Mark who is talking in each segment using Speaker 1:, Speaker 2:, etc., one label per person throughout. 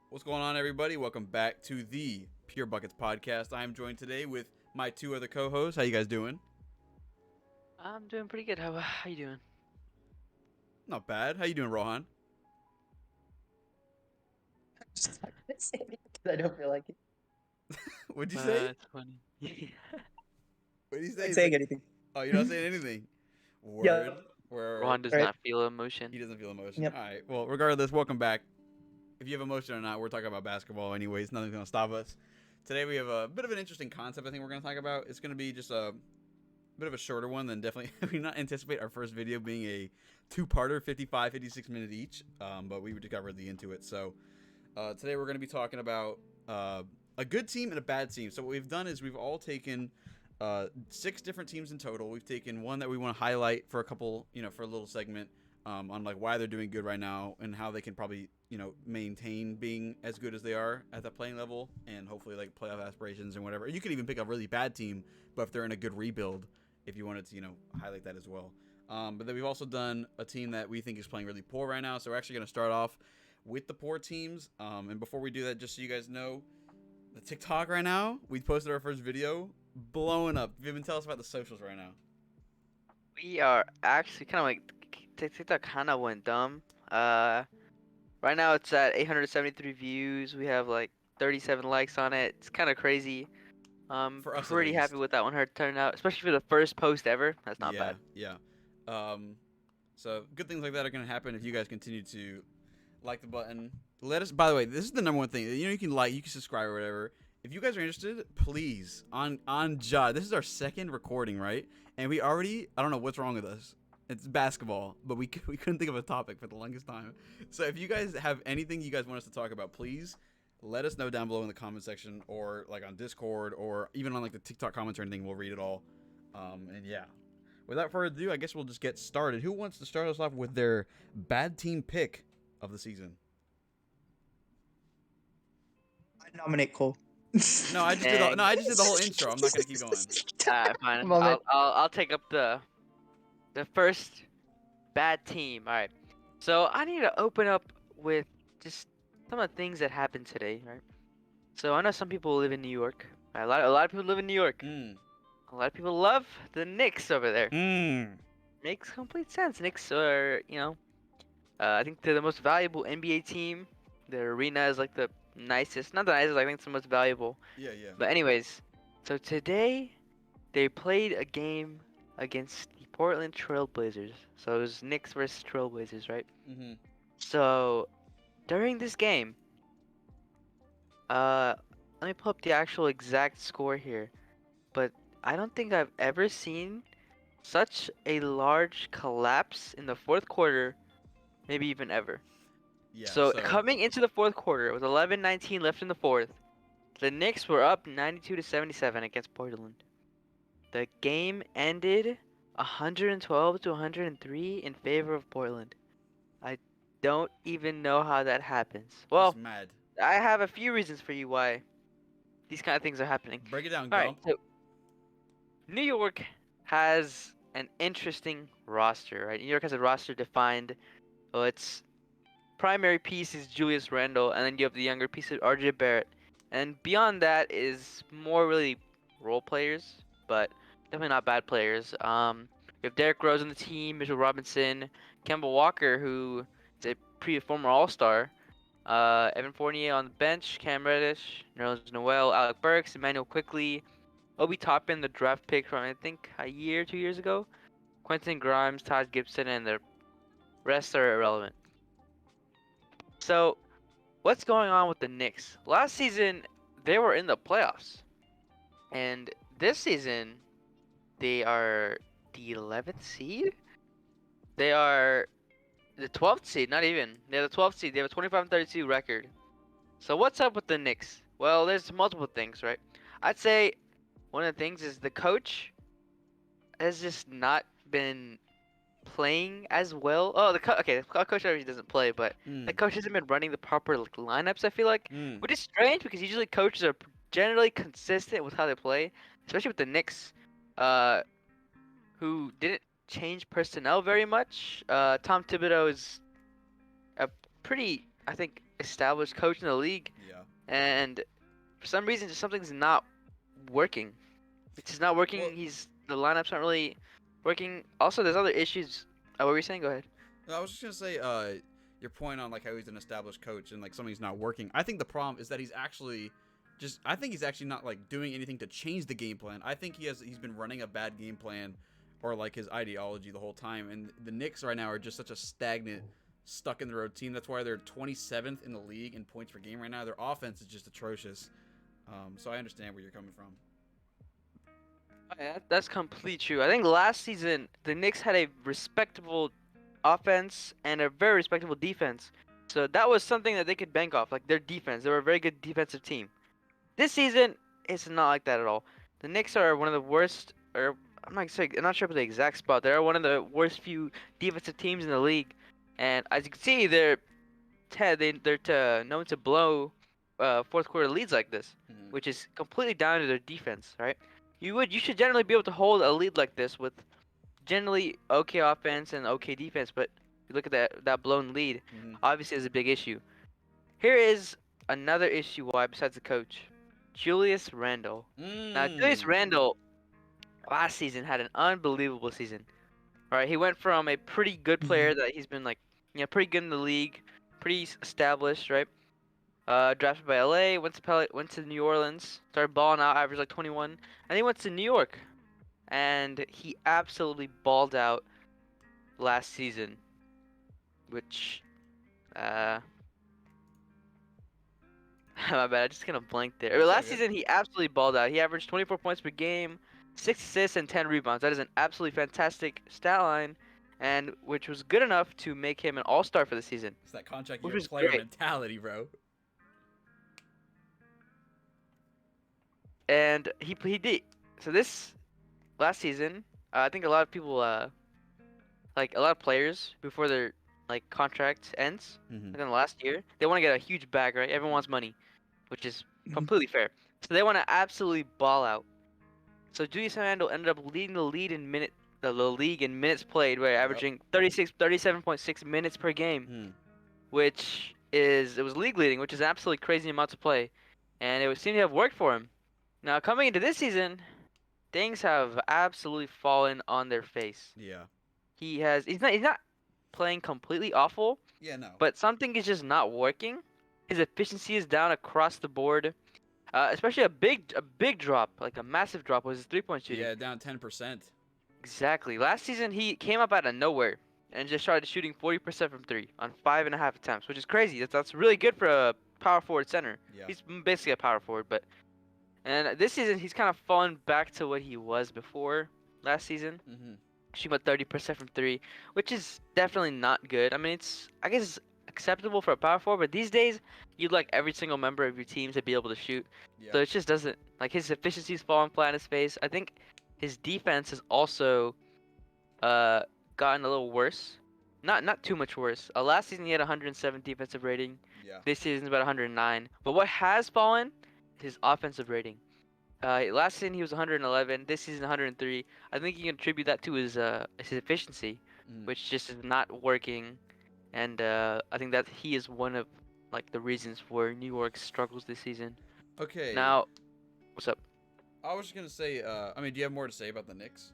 Speaker 1: What's going on, everybody? Welcome back to the Pure Buckets podcast. I am joined today with my two other co-hosts. How you guys doing?
Speaker 2: I'm doing pretty good. How you doing?
Speaker 1: Not bad. How you doing, Rohan?
Speaker 3: Just not gonna say anything 'cause I don't feel like it.
Speaker 1: What'd you say?
Speaker 2: It's funny.
Speaker 1: What did you
Speaker 3: I feel like
Speaker 1: say?
Speaker 3: saying anything.
Speaker 1: Oh, you're not saying anything. Word.
Speaker 3: Yep.
Speaker 1: Word.
Speaker 2: Rohan does
Speaker 3: Right.
Speaker 2: not feel emotion.
Speaker 1: He doesn't feel emotion. All
Speaker 3: Yep.
Speaker 1: right. Well, regardless, welcome back. If you have emotion or not, we're talking about basketball anyways. Nothing's gonna stop us. Today we have a bit of an interesting concept. I think we're gonna talk about. It's gonna be just a bit of a shorter one than definitely. We not anticipate our first video being a two-parter, 55, 56 minutes each. But we just got really into it. So today we're going to be talking about a good team and a bad team. So what we've done is we've all taken 6 different teams in total. We've taken one that we want to highlight for a couple, for a little segment on like why they're doing good right now and how they can probably, maintain being as good as they are at that playing level and hopefully like playoff aspirations and whatever. You could even pick a really bad team, but if they're in a good rebuild, if you wanted to, highlight that as well. But then we've also done a team that we think is playing really poor right now. So we're actually going to start off with the poor teams. And before we do that, just so you guys know, the TikTok right now, we posted our first video, blowing up. Vivian, tell us about the socials right now.
Speaker 2: We are actually kind of like TikTok kind of went dumb. Right now it's at 873 views. We have like 37 likes on it. It's kind of crazy.
Speaker 1: For us at
Speaker 2: Pretty happy
Speaker 1: least.
Speaker 2: with that one. Her turned out, especially for the first post ever. That's not
Speaker 1: Yeah,
Speaker 2: bad.
Speaker 1: yeah. Um, so good things like that are going to happen if you guys continue to like the button. Let us. By the way, this is the number one thing. You can like, you can subscribe or whatever. If you guys are interested, please on Jod. This is our second recording, right? And we already. I don't know what's wrong with us. It's basketball, but we couldn't think of a topic for the longest time. So if you guys have anything you guys want us to talk about, please let us know down below in the comment section or like on Discord or even on like the TikTok comments or anything. We'll read it all. And yeah, without further ado, I guess we'll just get started. Who wants to start us off with their bad team pick of the season?
Speaker 3: I nominate Cole.
Speaker 1: No, I just did.
Speaker 2: Dang.
Speaker 1: I just did the whole intro. I'm not gonna keep going.
Speaker 2: Fine.
Speaker 3: Moment.
Speaker 2: I'll take up the first bad team. All right. So I need to open up with just some of the things that happened today, right? So I know some people live in New York. Right? A lot of people live in New York. A lot of people love the Knicks over there. Makes complete sense. Knicks are, I think they're the most valuable NBA team. Their arena is like the nicest, not the nicest. I think it's the most valuable.
Speaker 1: Yeah, yeah.
Speaker 2: But anyways, so today they played a game against the Portland Trailblazers. So it was Knicks versus Trailblazers, right?
Speaker 1: Mm-hmm.
Speaker 2: So during this game, let me pull up the actual exact score here. But I don't think I've ever seen such a large collapse in the fourth quarter, maybe even ever.
Speaker 1: Yeah.
Speaker 2: So
Speaker 1: So
Speaker 2: coming into the fourth quarter, with 11:19 left in the fourth, the Knicks were up 92 to 77 against Portland. The game ended 112 to 103 in favor of Portland. I don't even know how that happens.
Speaker 1: it's
Speaker 2: Well,
Speaker 1: mad.
Speaker 2: I have a few reasons for you why these kind of things are happening.
Speaker 1: Break it down,
Speaker 2: All right,
Speaker 1: Gump.
Speaker 2: so New York has an interesting roster, right? New York has a roster defined. Well, its primary piece is Julius Randle, and then you have the younger piece of RJ Barrett. And beyond that is more really role players, but definitely not bad players. We have Derrick Rose on the team, Mitchell Robinson, Kemba Walker, who is a former All Star, Evan Fournier on the bench, Cam Reddish, Nerlens Noel, Alec Burks, Emmanuel Quickly, Obi Toppin, the draft pick from I think a year, 2 years ago, Quentin Grimes, Todd Gibson, and the rest are irrelevant. So, what's going on with the Knicks? Last season, they were in the playoffs, and this season, they are the 11th seed. They are the 12th seed, not even. They're the 12th seed. They have a 25-32 record. So what's up with the Knicks? Well, there's multiple things, right? I'd say one of the things is the coach has just not been playing as well. Oh, the coach obviously doesn't play, but the coach hasn't been running the proper lineups. I feel like, which is strange because usually coaches are generally consistent with how they play, especially with the Knicks, who didn't change personnel very much. Tom Thibodeau is a pretty, I think, established coach in the league,
Speaker 1: Yeah.
Speaker 2: and for some reason, just something's not working. It's just not working.
Speaker 1: Well,
Speaker 2: The lineups aren't really working. Also, there's other issues. What were you saying? Go ahead.
Speaker 1: I was just gonna say, your point on like how he's an established coach and like something's not working. I think the problem is that he's actually I think he's actually not like doing anything to change the game plan. I think he's been running a bad game plan or like his ideology the whole time. And the Knicks right now are just such a stagnant, stuck in the road team. That's why they're 27th in the league in points per game right now. Their offense is just atrocious. So I understand where you're coming from.
Speaker 2: Yeah, that's completely true. I think last season the Knicks had a respectable offense and a very respectable defense. So that was something that they could bank off, like their defense. They were a very good defensive team. This season, it's not like that at all. The Knicks are one of the worst, or I'm not sure about the exact spot. They're one of the worst few defensive teams in the league, and as you can see, they're known to blow fourth quarter leads like this,
Speaker 1: Mhm.
Speaker 2: which is completely down to their defense, right? You should generally be able to hold a lead like this with generally okay offense and okay defense, but you look at that blown lead,
Speaker 1: Mhm.
Speaker 2: obviously is a big issue. Here is another issue why besides the coach. Julius Randle. Now Julius
Speaker 1: Mm.
Speaker 2: Randle last season had an unbelievable season. All right, he went from a pretty good player that he's been like, pretty good in the league, pretty established, right? Drafted by LA, went to New Orleans, started balling out, averaged like 21, and he went to New York, and he absolutely balled out last season, which my bad, I just kind of blanked there.
Speaker 1: It's all
Speaker 2: Last
Speaker 1: good.
Speaker 2: season, he absolutely balled out. He averaged 24 points per game, 6 assists, and 10 rebounds. That is an absolutely fantastic stat line, and which was good enough to make him an all-star for the season,
Speaker 1: It's that contract
Speaker 2: which
Speaker 1: year
Speaker 2: was
Speaker 1: player
Speaker 2: great.
Speaker 1: mentality, bro.
Speaker 2: And he did. So this last season, I think a lot of people, like a lot of players, before their like contract ends,
Speaker 1: Mm-hmm.
Speaker 2: like in the last year, they want to get a huge bag, right? Everyone wants money, which is
Speaker 3: Mhm.
Speaker 2: completely fair. So they want to absolutely ball out. So Julius Randle ended up leading the league in minutes played, by
Speaker 1: Yep.
Speaker 2: averaging 37.6 minutes per game,
Speaker 1: Mm.
Speaker 2: it was league leading, which is an absolutely crazy amount to play, and it would seem to have worked for him. Now coming into this season, things have absolutely fallen on their face.
Speaker 1: Yeah.
Speaker 2: He's not playing completely awful,
Speaker 1: Yeah. No.
Speaker 2: but something is just not working. His efficiency is down across the board. Especially a big drop, like a massive drop, was his 3-point shooting.
Speaker 1: Yeah, down 10%.
Speaker 2: Exactly. Last season he came up out of nowhere and just started shooting 40% from three on 5.5 attempts, which is crazy. That's really good for a power forward center.
Speaker 1: Yeah.
Speaker 2: He's basically a power forward, and this season he's kind of fallen back to what he was before last season.
Speaker 1: Mm-hmm.
Speaker 2: Shooting about 30% from three, which is definitely not good. I mean, I guess it's acceptable for a power forward, but these days you'd like every single member of your team to be able to shoot.
Speaker 1: Yeah.
Speaker 2: So it just doesn't, like, his efficiency's falling flat in his face. I think his defense has also gotten a little worse. Not too much worse. Last season he had 107 defensive rating.
Speaker 1: Yeah.
Speaker 2: This season's about 109. But what has fallen is his offensive rating. Last season he was 111. This season 103. I think you can attribute that to his efficiency,
Speaker 1: Mm.
Speaker 2: which just is not working, and I think that he is one of like the reasons for New York's struggles this season.
Speaker 1: Okay.
Speaker 2: Now, what's up?
Speaker 1: I was just gonna say. I mean, do you have more to say about the Knicks?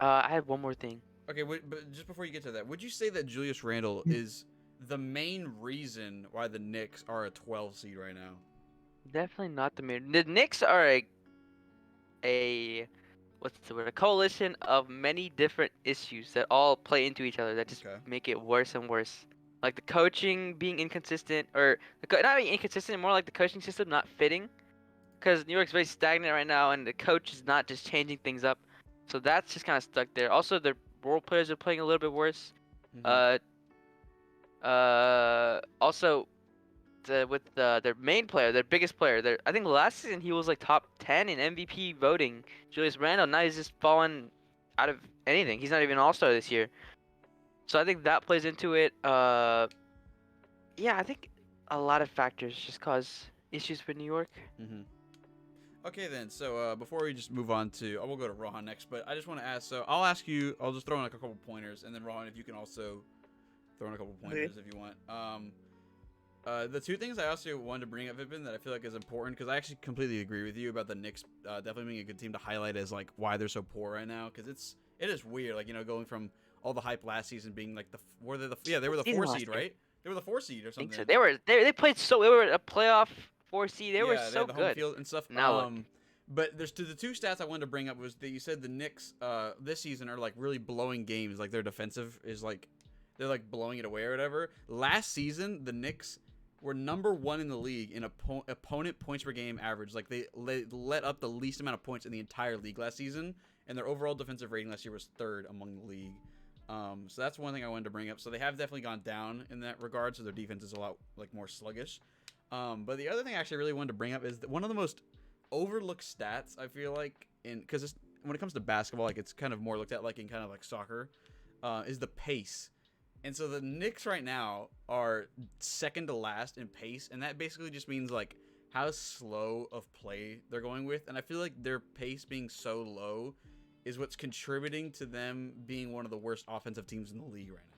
Speaker 2: I had one more thing.
Speaker 1: Okay, but just before you get to that, would you say that Julius Randle is the main reason why the Knicks are a 12 seed right now?
Speaker 2: Definitely not the main. The Knicks are a what's the word? A coalition of many different issues that all play into each other that just
Speaker 1: Okay.
Speaker 2: make it worse and worse. Like the coaching being inconsistent, or not being inconsistent, more like the coaching system not fitting. Because New York's very stagnant right now, and the coach is not just changing things up. So that's just kind of stuck there. Also, their role players are playing a little bit worse.
Speaker 1: Mm-hmm.
Speaker 2: Also, their main player, their biggest player, I think last season he was like top 10 in MVP voting. Julius Randle, now he's just fallen out of anything. He's not even an All-Star this year. So I think that plays into it. Yeah, I think a lot of factors just cause issues for New York.
Speaker 1: Mm-hmm. Okay then. So before we just move on to, we'll go to Rohan next. But I just want to ask. So I'll ask you. I'll just throw in like a couple pointers, and then Rohan, if you can also throw in a couple pointers if you want. The two things I also wanted to bring up, Vipin, that I feel like is important, because I actually completely agree with you about the Knicks definitely being a good team to highlight as like why they're so poor right now, because it is weird, like, you know, going from all the hype last season being like they were the
Speaker 2: Season
Speaker 1: 4
Speaker 2: last
Speaker 1: seed,
Speaker 2: year.
Speaker 1: right? They were the 4 seed or
Speaker 2: I think
Speaker 1: something.
Speaker 2: so. They played they were a playoff 4 seed. They were
Speaker 1: Yeah, they
Speaker 2: so
Speaker 1: had the home
Speaker 2: good.
Speaker 1: field and stuff.
Speaker 2: Now look.
Speaker 1: But there's the two stats I wanted to bring up was that you said the Knicks this season are like really blowing games, like their defensive is like they're like blowing it away or whatever. Last season, the Knicks were number 1 in the league in opponent points per game average. Like they let up the least amount of points in the entire league last season, and their overall defensive rating last year was 3rd among the league. So that's one thing I wanted to bring up. So they have definitely gone down in that regard. So their defense is a lot like more sluggish. But the other thing I actually really wanted to bring up is that one of the most overlooked stats I feel like because when it comes to basketball, like it's kind of more looked at like in kind of like soccer, is the pace. And so the Knicks right now are second to last in pace, and that basically just means like how slow of play they're going with. And I feel like their pace being so low is what's contributing to them being one of the worst offensive teams in the league right now.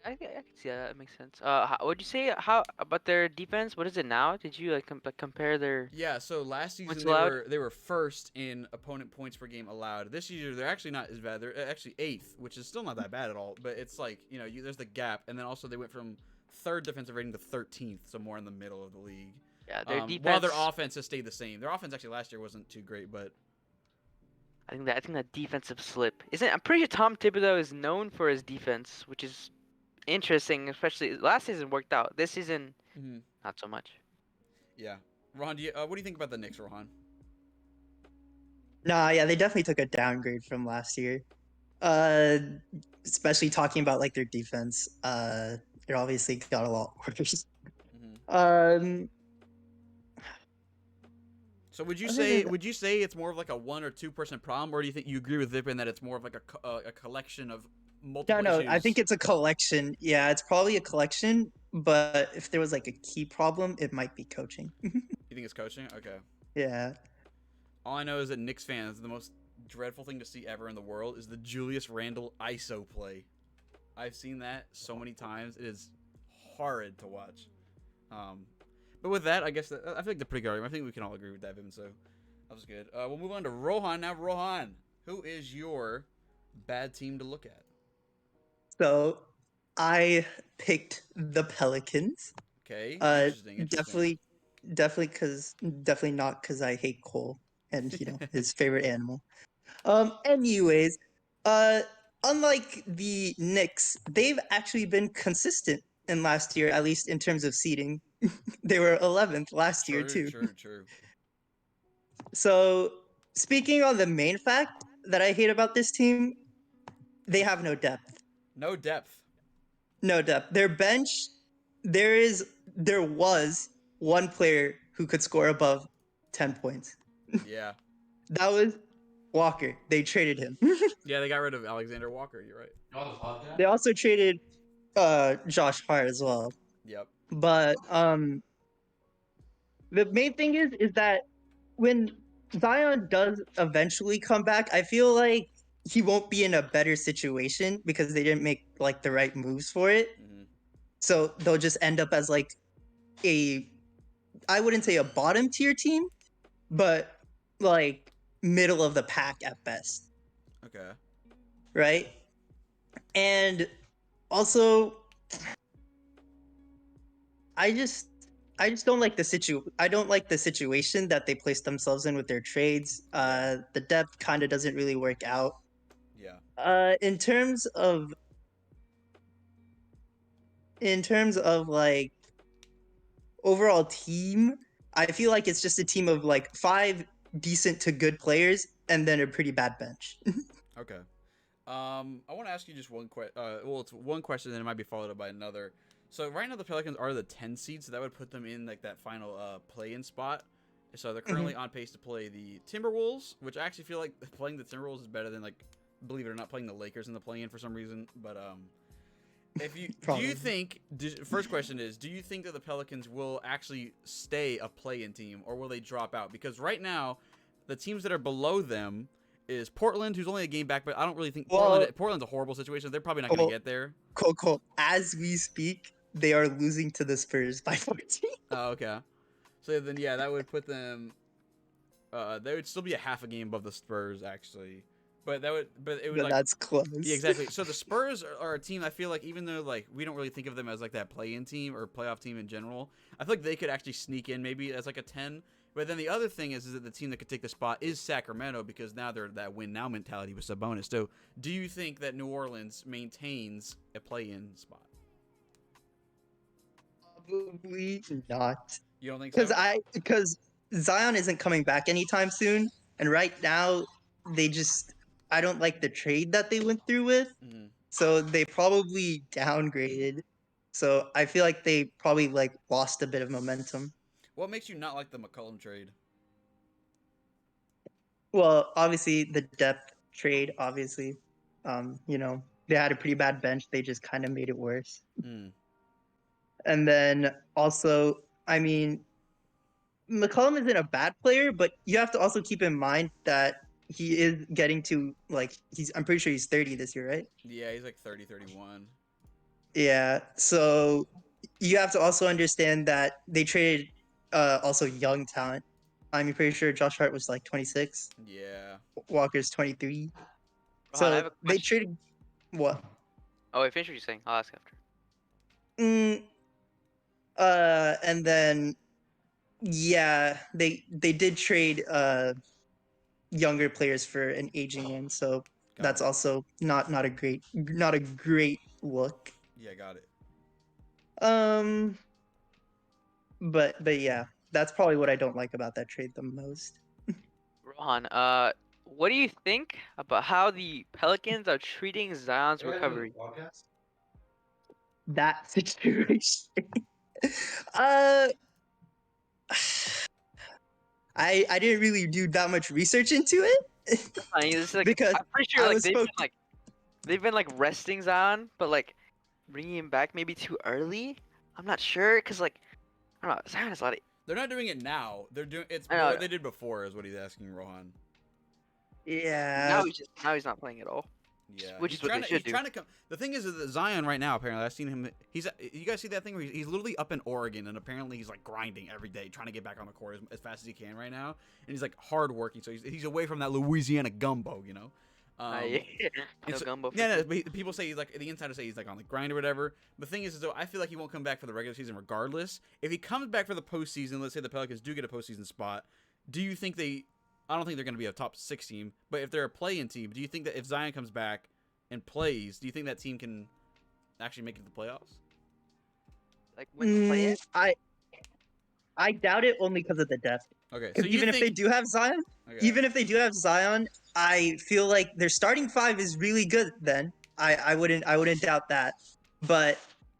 Speaker 2: I can see that makes sense. What'd you say? How about their defense? What is it now? Did you like compare their
Speaker 1: Yeah, so last season
Speaker 2: points allowed?
Speaker 1: they were first in opponent points per game allowed. This year they're actually not as bad. They're actually 8th, which is still not that bad at all. But it's like, you know, there's the gap, and then also they went from 3rd defensive rating to 13th, so more in the middle of the league.
Speaker 2: Yeah, their defense.
Speaker 1: While their offense has stayed the same. Their offense actually last year wasn't too great, but
Speaker 2: I think that defensive slip isn't. I'm pretty sure Tom Thibodeau is known for his defense, which is interesting. Especially last season worked out. This season, not so much.
Speaker 1: Yeah, Rohan, what do you think about the Knicks, Rohan?
Speaker 3: Nah, yeah, they definitely took a downgrade from last year. Especially talking about like their defense. It obviously got a lot worse.
Speaker 1: So would you
Speaker 3: Other
Speaker 1: say
Speaker 3: than
Speaker 1: it's more of like a 1 or 2 person problem, or do you think you agree with Vipin that it's more of like a collection of multiple
Speaker 3: No,
Speaker 1: issues?
Speaker 3: I think it's a collection. Yeah, it's probably a collection. But if there was like a key problem, it might be coaching.
Speaker 1: You think it's coaching? Okay.
Speaker 3: Yeah.
Speaker 1: All I know is that Knicks fans, the most dreadful thing to see ever in the world is the Julius Randle ISO play. I've seen that so many times. It is horrid to watch. But with that, I guess I feel like the pretty good argument. I think we can all agree with that, Vipin. So that was good. We'll move on to Rohan now. Rohan, who is your bad team to look at?
Speaker 3: So I picked the Pelicans.
Speaker 1: Okay. Interesting.
Speaker 3: Definitely not because I hate Cole and his favorite animal. Anyways, unlike the Knicks, they've actually been consistent in last year, at least in terms of seeding. They were 11th last year too.
Speaker 1: True.
Speaker 3: So speaking on the main fact that I hate about this team, they have no depth.
Speaker 1: No depth.
Speaker 3: No depth. Their bench, there was one player who could score above 10 points.
Speaker 1: Yeah.
Speaker 3: That was Walker. They traded him.
Speaker 1: Yeah, they got rid of Alexander Walker. You're right.
Speaker 3: They also traded Josh Hart as well.
Speaker 1: Yep.
Speaker 3: But the main thing is that when Zion does eventually come back, I feel like he won't be in a better situation because they didn't make like the right moves for it.
Speaker 1: Mm-hmm.
Speaker 3: So they'll just end up as like I wouldn't say a bottom tier team, but like middle of the pack at best.
Speaker 1: Okay.
Speaker 3: Right? And also I just don't like I don't like the situation that they placed themselves in with their trades. The depth kind of doesn't really work out.
Speaker 1: Yeah.
Speaker 3: In terms of like overall team, I feel like it's just a team of like 5 decent to good players and then a pretty bad bench.
Speaker 1: Okay. I want to ask you just one question. Well, it's one question, then it might be followed up by another. So right now the Pelicans are the 10 seed, so that would put them in like that final play-in spot. So they're currently on pace to play the Timberwolves, which I actually feel like playing the Timberwolves is better than, like, believe it or not, playing the Lakers in the play-in for some reason. But if you do you think first question is, do you think that the Pelicans will actually stay a play-in team, or will they drop out? Because right now the teams that are below them is Portland, who's only a game back, but I don't really think Portland's a horrible situation. They're probably not going to get there.
Speaker 3: Coco, as we speak, they are losing to the Spurs by 14.
Speaker 1: Oh, okay. So then, yeah, that would put them. They would still be a half a game above the Spurs, actually. But it would
Speaker 3: Then
Speaker 1: like.
Speaker 3: that's close.
Speaker 1: Yeah, exactly. So the Spurs are a team I feel like, even though like we don't really think of them as like that play-in team or playoff team in general, I feel like they could actually sneak in maybe as like a 10. But then the other thing is that the team that could take the spot is Sacramento, because now they're that win now mentality with Sabonis. So do you think that New Orleans maintains a play-in spot?
Speaker 3: Probably not.
Speaker 1: You don't think so?
Speaker 3: Because Zion isn't coming back anytime soon, and right now I don't like the trade that they went through with,
Speaker 1: Mhm.
Speaker 3: so they probably downgraded. So I feel like they probably like lost a bit of momentum.
Speaker 1: What makes you not like the McCollum trade?
Speaker 3: Well, obviously the depth trade, obviously, they had a pretty bad bench. They just kind of made it worse.
Speaker 1: Mm.
Speaker 3: And then also, I mean, McCollum isn't a bad player, but you have to also keep in mind that he is getting to like I'm pretty sure he's 30 this year, right?
Speaker 1: Yeah, he's like 30, 31.
Speaker 3: Yeah. So you have to also understand that they traded also young talent. I'm pretty sure Josh Hart was like 26.
Speaker 1: Yeah.
Speaker 3: Walker's 23.
Speaker 2: Rohan, I have
Speaker 3: So
Speaker 2: a
Speaker 3: they
Speaker 2: question.
Speaker 3: traded what?
Speaker 2: Oh, wait, finish what you're saying. I'll ask after.
Speaker 3: Mm, and then yeah, they did trade younger players for an aging one, so
Speaker 1: Got
Speaker 3: that's
Speaker 1: it.
Speaker 3: also not a great look.
Speaker 1: Yeah, got it.
Speaker 3: But yeah, that's probably what I don't like about that trade the most.
Speaker 2: Rohan, what do you think about how the Pelicans are treating Zion's recovery?
Speaker 3: That situation. uh I didn't really do that much research into it
Speaker 2: I mean, this is like
Speaker 3: because
Speaker 2: I'm pretty sure
Speaker 3: I
Speaker 2: like
Speaker 3: was spoke.
Speaker 2: they've been like resting Zion, but like bringing him back maybe too early. I'm not sure because like I don't know. Zion has a lot of.
Speaker 1: They're not doing it now. They're doing it's
Speaker 2: I know.
Speaker 1: what they did before is what he's asking Rohan.
Speaker 3: Yeah.
Speaker 2: Now he's not playing at all.
Speaker 1: Yeah,
Speaker 2: Which
Speaker 1: he's
Speaker 2: is what
Speaker 1: trying
Speaker 2: they
Speaker 1: to.
Speaker 2: should
Speaker 1: He's
Speaker 2: do.
Speaker 1: trying to come. The thing is that Zion right now. Apparently, I've seen him. You guys see that thing where he's literally up in Oregon, and apparently he's like grinding every day, trying to get back on the court as fast as he can right now. And he's like hard working, so he's away from that Louisiana gumbo, you know.
Speaker 2: Yeah. No
Speaker 1: so-
Speaker 2: gumbo.
Speaker 1: Yeah, no, but people say he's like the insiders say he's like on the grind or whatever. The thing is though, I feel like he won't come back for the regular season regardless. If he comes back for the postseason, let's say the Pelicans do get a postseason spot, do you think they? I don't think they're going to be a top 6 team, but if they're a play-in team, do you think that if Zion comes back and plays, do you think that team can actually make it to the playoffs?
Speaker 2: Like when to play it.
Speaker 3: I doubt it only because of the depth.
Speaker 1: Okay, so
Speaker 3: Even if they do have Zion, I feel like their starting 5 is really good. Then I wouldn't doubt that. But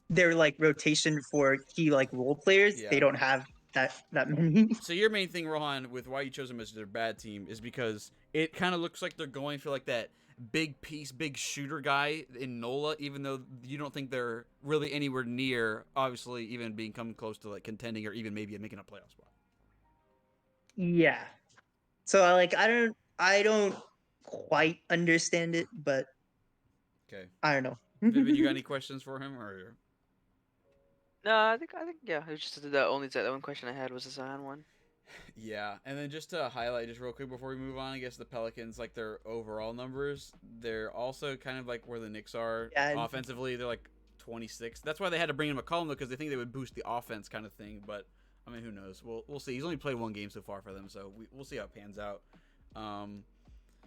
Speaker 3: their like rotation for key like role players,
Speaker 1: Yeah.
Speaker 3: they don't have that many.
Speaker 1: So your main thing, Rohan, with why you chose them as their bad team is because it kind of looks like they're going for like that big piece, big shooter guy in Nola, even though you don't think they're really anywhere near, obviously, even being come close to like contending or even maybe making a playoff spot.
Speaker 3: Yeah. So I don't quite understand it, but
Speaker 1: Okay.
Speaker 3: I don't know.
Speaker 1: Vivid, you got any questions for him or?
Speaker 2: No, I think yeah. It was just the only that one question I had was the Zion one.
Speaker 1: Yeah, and then just to highlight just real quick before we move on, I guess the Pelicans, like their overall numbers, they're also kind of like where the Knicks are offensively. They're like 26. That's why they had to bring in McCollum though, because they think they would boost the offense kind of thing. But I mean, who knows? We'll see. He's only played one game so far for them, so we'll see how it pans out.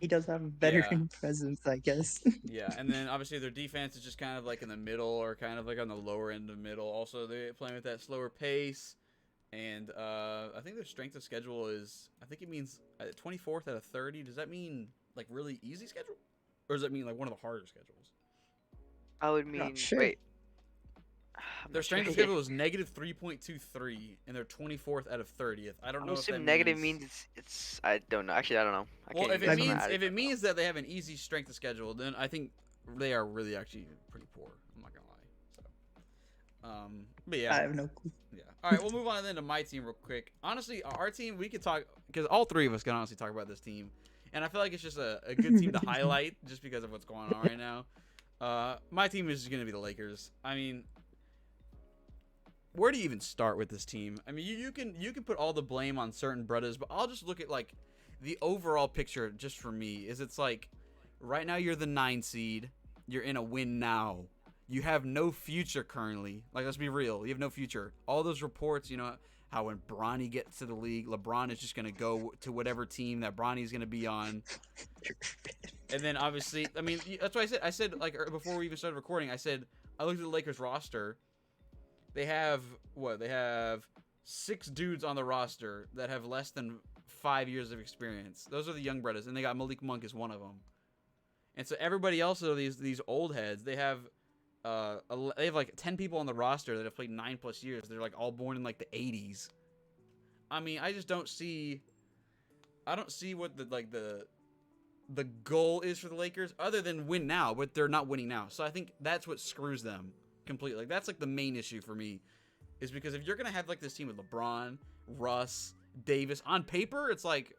Speaker 3: He does have a veteran presence, I guess.
Speaker 1: Yeah, and then obviously their defense is just kind of like in the middle or kind of like on the lower end of middle. Also, they're playing with that slower pace. And I think their strength of schedule is, I think it means 24th out of 30. Does that mean like really easy schedule? Or does that mean like one of the harder schedules?
Speaker 2: I would mean
Speaker 3: sure.
Speaker 2: wait.
Speaker 1: Their strength of schedule is negative 3.23, and they're 24th out of 30th. I don't know if that
Speaker 2: negative means it's I don't know. Actually, I don't know.
Speaker 1: Well, if it means that they have an easy strength of schedule, then I think they are really actually pretty poor. I'm not gonna lie. So, but yeah.
Speaker 3: I have no clue.
Speaker 1: Yeah. All right, we'll move on then to my team real quick. Honestly, our team, we could talk because all three of us can honestly talk about this team, and I feel like it's just a good team to highlight just because of what's going on right now. My team is going to be the Lakers. I mean, where do you even start with this team? I mean, you can put all the blame on certain brothers, but I'll just look at like the overall picture just for me. It's like right now you're the 9 seed. You're in a win now. You have no future currently. Like, let's be real. You have no future. All those reports, how when Bronny gets to the league, LeBron is just going to go to whatever team that Bronny's going to be on. And then obviously, I mean, that's what I said. I said, like, before we even started recording, I said, I looked at the Lakers roster. They have, what? They have 6 dudes on the roster that have less than 5 years of experience. Those are the young brothers, and they got Malik Monk as one of them. And so everybody else are these old heads. They have like 10 people on the roster that have played 9+ years. They're like all born in like the 80s. I mean, I just don't see. I don't see what the goal is for the Lakers other than win now, but they're not winning now. So I think that's what screws them completely. Like, that's like the main issue for me, is because if you're gonna have like this team with LeBron, Russ, Davis on paper, it's like,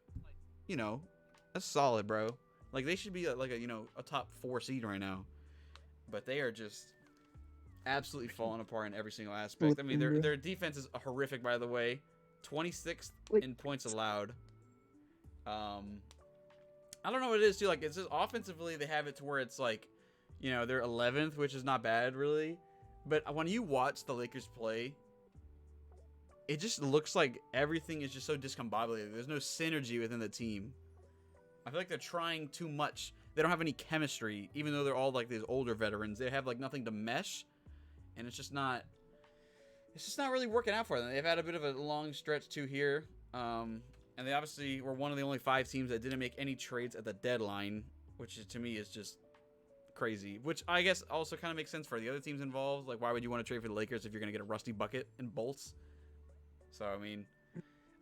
Speaker 1: that's solid, bro. Like, they should be a top 4 seed right now, but they are just absolutely falling apart in every single aspect. I mean, their defense is horrific, by the way. 26th in points allowed. I don't know what it is too. Like, it's just offensively they have it to where it's like, they're 11th, which is not bad really. But when you watch the Lakers play, it just looks like everything is just so discombobulated. There's no synergy within the team. I feel like they're trying too much. They don't have any chemistry, even though they're all like these older veterans. They have like nothing to mesh, and it's just not really working out for them. They've had a bit of a long stretch too here, and they obviously were one of the only 5 teams that didn't make any trades at the deadline, which to me is just crazy. Which I guess also kind of makes sense for the other teams involved. Like, why would you want to trade for the Lakers if you're gonna get a rusty bucket and bolts? So I mean,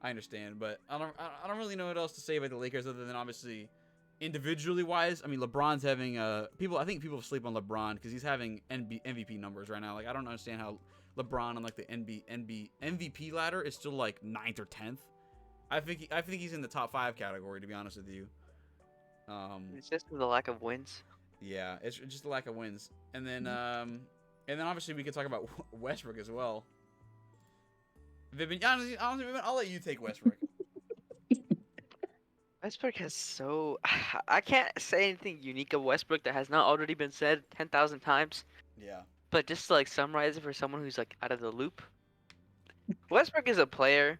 Speaker 1: I understand, but I don't really know what else to say about the Lakers other than obviously individually wise. I mean, LeBron's having I think people sleep on LeBron because he's having MVP numbers right now. Like, I don't understand how LeBron on like the MVP ladder is still like 9th or 10th. I think he's in the top 5 category, to be honest with you.
Speaker 2: It's just the lack of wins.
Speaker 1: Yeah, it's just the lack of wins. And then obviously we could talk about Westbrook as well. Honestly, I'll let you take Westbrook.
Speaker 2: Westbrook has I can't say anything unique of Westbrook that has not already been said 10,000 times.
Speaker 1: Yeah.
Speaker 2: But just to like summarize it for someone who's like out of the loop, Westbrook is a player.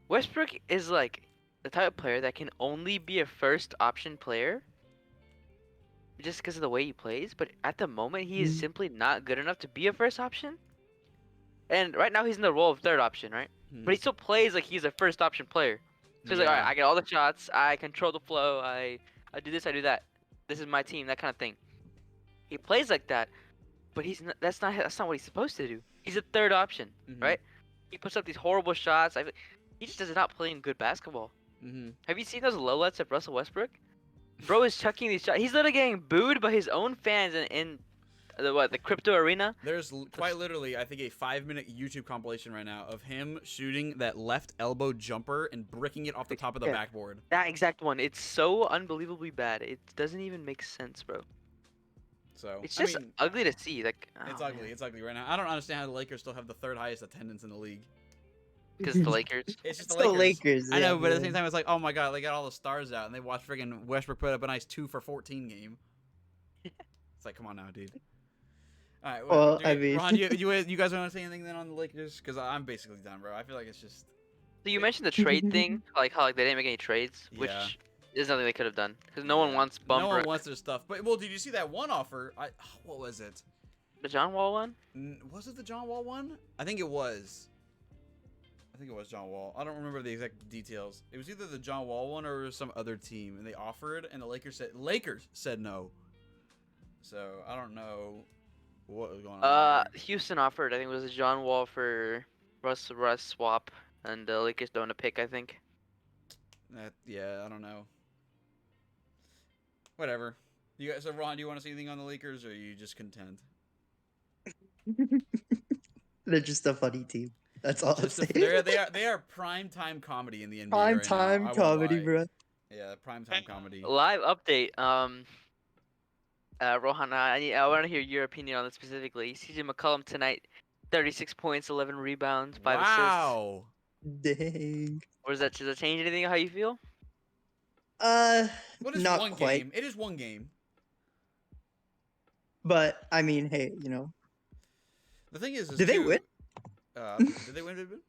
Speaker 2: Westbrook is like the type of player that can only be a first option player just because of the way he plays. But at the moment, he is simply not good enough to be a first option. And right now, he's in the role of third option, right? But he still plays like he's a first option player. So he's like, all right, I get all the shots, I control the flow, I do this, I do that. This is my team, that kind of thing. He plays like that, but that's not what he's supposed to do. He's a third option, right? He puts up these horrible shots. He just does not play in good basketball. Have you seen those lowlights of Russell Westbrook? Bro is chucking these shots. He's literally getting booed by his own fans in the crypto arena.
Speaker 1: There's quite literally, I think, a 5-minute YouTube compilation right now of him shooting that left elbow jumper and bricking it off the top of the backboard.
Speaker 2: That exact one. It's so unbelievably bad. It doesn't even make sense, bro.
Speaker 1: So
Speaker 2: it's just ugly to see. Like,
Speaker 1: it's ugly. Man. It's ugly right now. I don't understand how the Lakers still have the 3rd highest attendance in the league.
Speaker 2: Because the Lakers.
Speaker 1: It's just the Lakers. I know, but at the same time, it's like, oh my god, they got all the stars out, and they watched friggin' Westbrook put up a nice 2 for 14 game. It's like, come on now, dude. All right.
Speaker 3: Well, I mean,
Speaker 1: Rohan, you guys want to say anything then on the Lakers? Because I'm basically done, bro. I feel like it's just.
Speaker 2: So you mentioned the trade thing, like how they didn't make any trades, which is nothing they could have done because no one wants Bum.
Speaker 1: No one wants their stuff. But did you see that one offer? What was it?
Speaker 2: The John Wall one?
Speaker 1: Was it the John Wall one? I think it was. I think it was John Wall. I don't remember the exact details. It was either the John Wall one or some other team, and they offered, and the Lakers said no. So I don't know what was going on.
Speaker 2: Houston offered. I think it was a John Wall for Russ swap, and the Lakers don't want to pick. I think.
Speaker 1: Yeah, I don't know. Whatever. You guys, so Ron, do you want to see anything on the Lakers, or are you just content?
Speaker 3: They're just a funny team. That's all I'm saying.
Speaker 1: They are primetime comedy in the NBA.
Speaker 3: Primetime comedy, bro.
Speaker 1: Yeah, primetime comedy.
Speaker 2: Live update. Rohan, I want to hear your opinion on this specifically. CJ McCollum tonight, 36 points, 11 rebounds, 5 assists.
Speaker 1: Wow.
Speaker 3: Dang.
Speaker 2: Or does that change anything how you feel?
Speaker 1: Well, it's
Speaker 3: Not
Speaker 1: one
Speaker 3: quite.
Speaker 1: game. It is one game.
Speaker 3: But I mean, hey,
Speaker 1: The thing is
Speaker 3: did they
Speaker 1: too,
Speaker 3: win?
Speaker 1: Did they win? Vivian?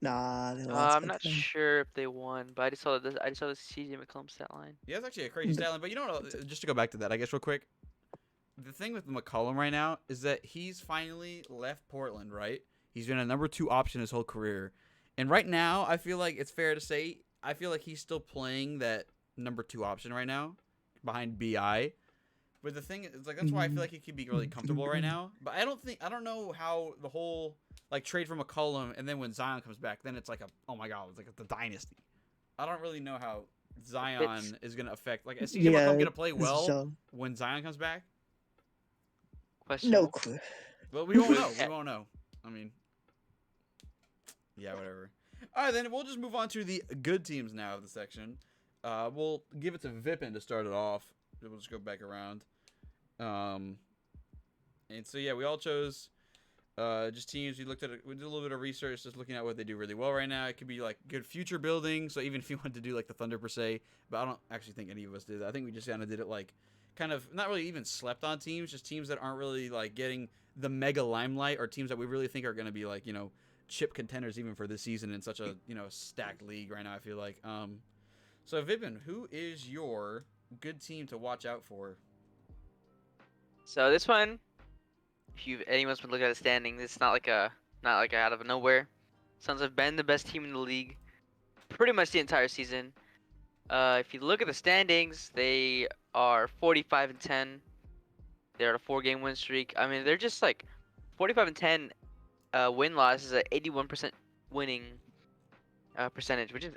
Speaker 3: Nah, they lost.
Speaker 2: I'm not sure if they won, but I just saw the CJ McCollum stat line.
Speaker 1: Yeah, it's actually a crazy stat line. But you know what? Just to go back to that, I guess real quick. The thing with McCollum right now is that he's finally left Portland, right? He's been a number 2 option his whole career. And right now, I feel like it's fair to say, I feel like he's still playing that number 2 option right now behind BI. But the thing is, like, that's why I feel like he could be really comfortable right now. But I don't know how the whole, like, trade for McCollum and then when Zion comes back, then it's like oh my God, it's like the dynasty. I don't really know how Zion is going to affect, like, is CJ McCollum going to play well when Zion comes back?
Speaker 3: No clue.
Speaker 1: Well, we won't know. We won't know. I mean, yeah, whatever. All right, then we'll just move on to the good teams now of the section. We'll give it to Vipin to start it off. We'll just go back around. And so yeah, we all chose just teams. We did a little bit of research, just looking at what they do really well right now. It could be like good future building. So even if you wanted to do like the Thunder per se, but I don't actually think any of us did that. I think we just kind of did it like kind of not really even slept on teams, just teams that aren't really like getting the mega limelight, or teams that we really think are going to be like, chip contenders even for this season in such a, stacked league right now, I feel like. So Vipin, who is your good team to watch out for?
Speaker 2: So this one, if anyone's been looking at the standings, it's not like out of nowhere. Suns have been the best team in the league pretty much the entire season. If you look at the standings, they are 45-10. They're on a 4-game win streak. I mean, they're just like 45-10. Win-loss is an 81% winning percentage, which is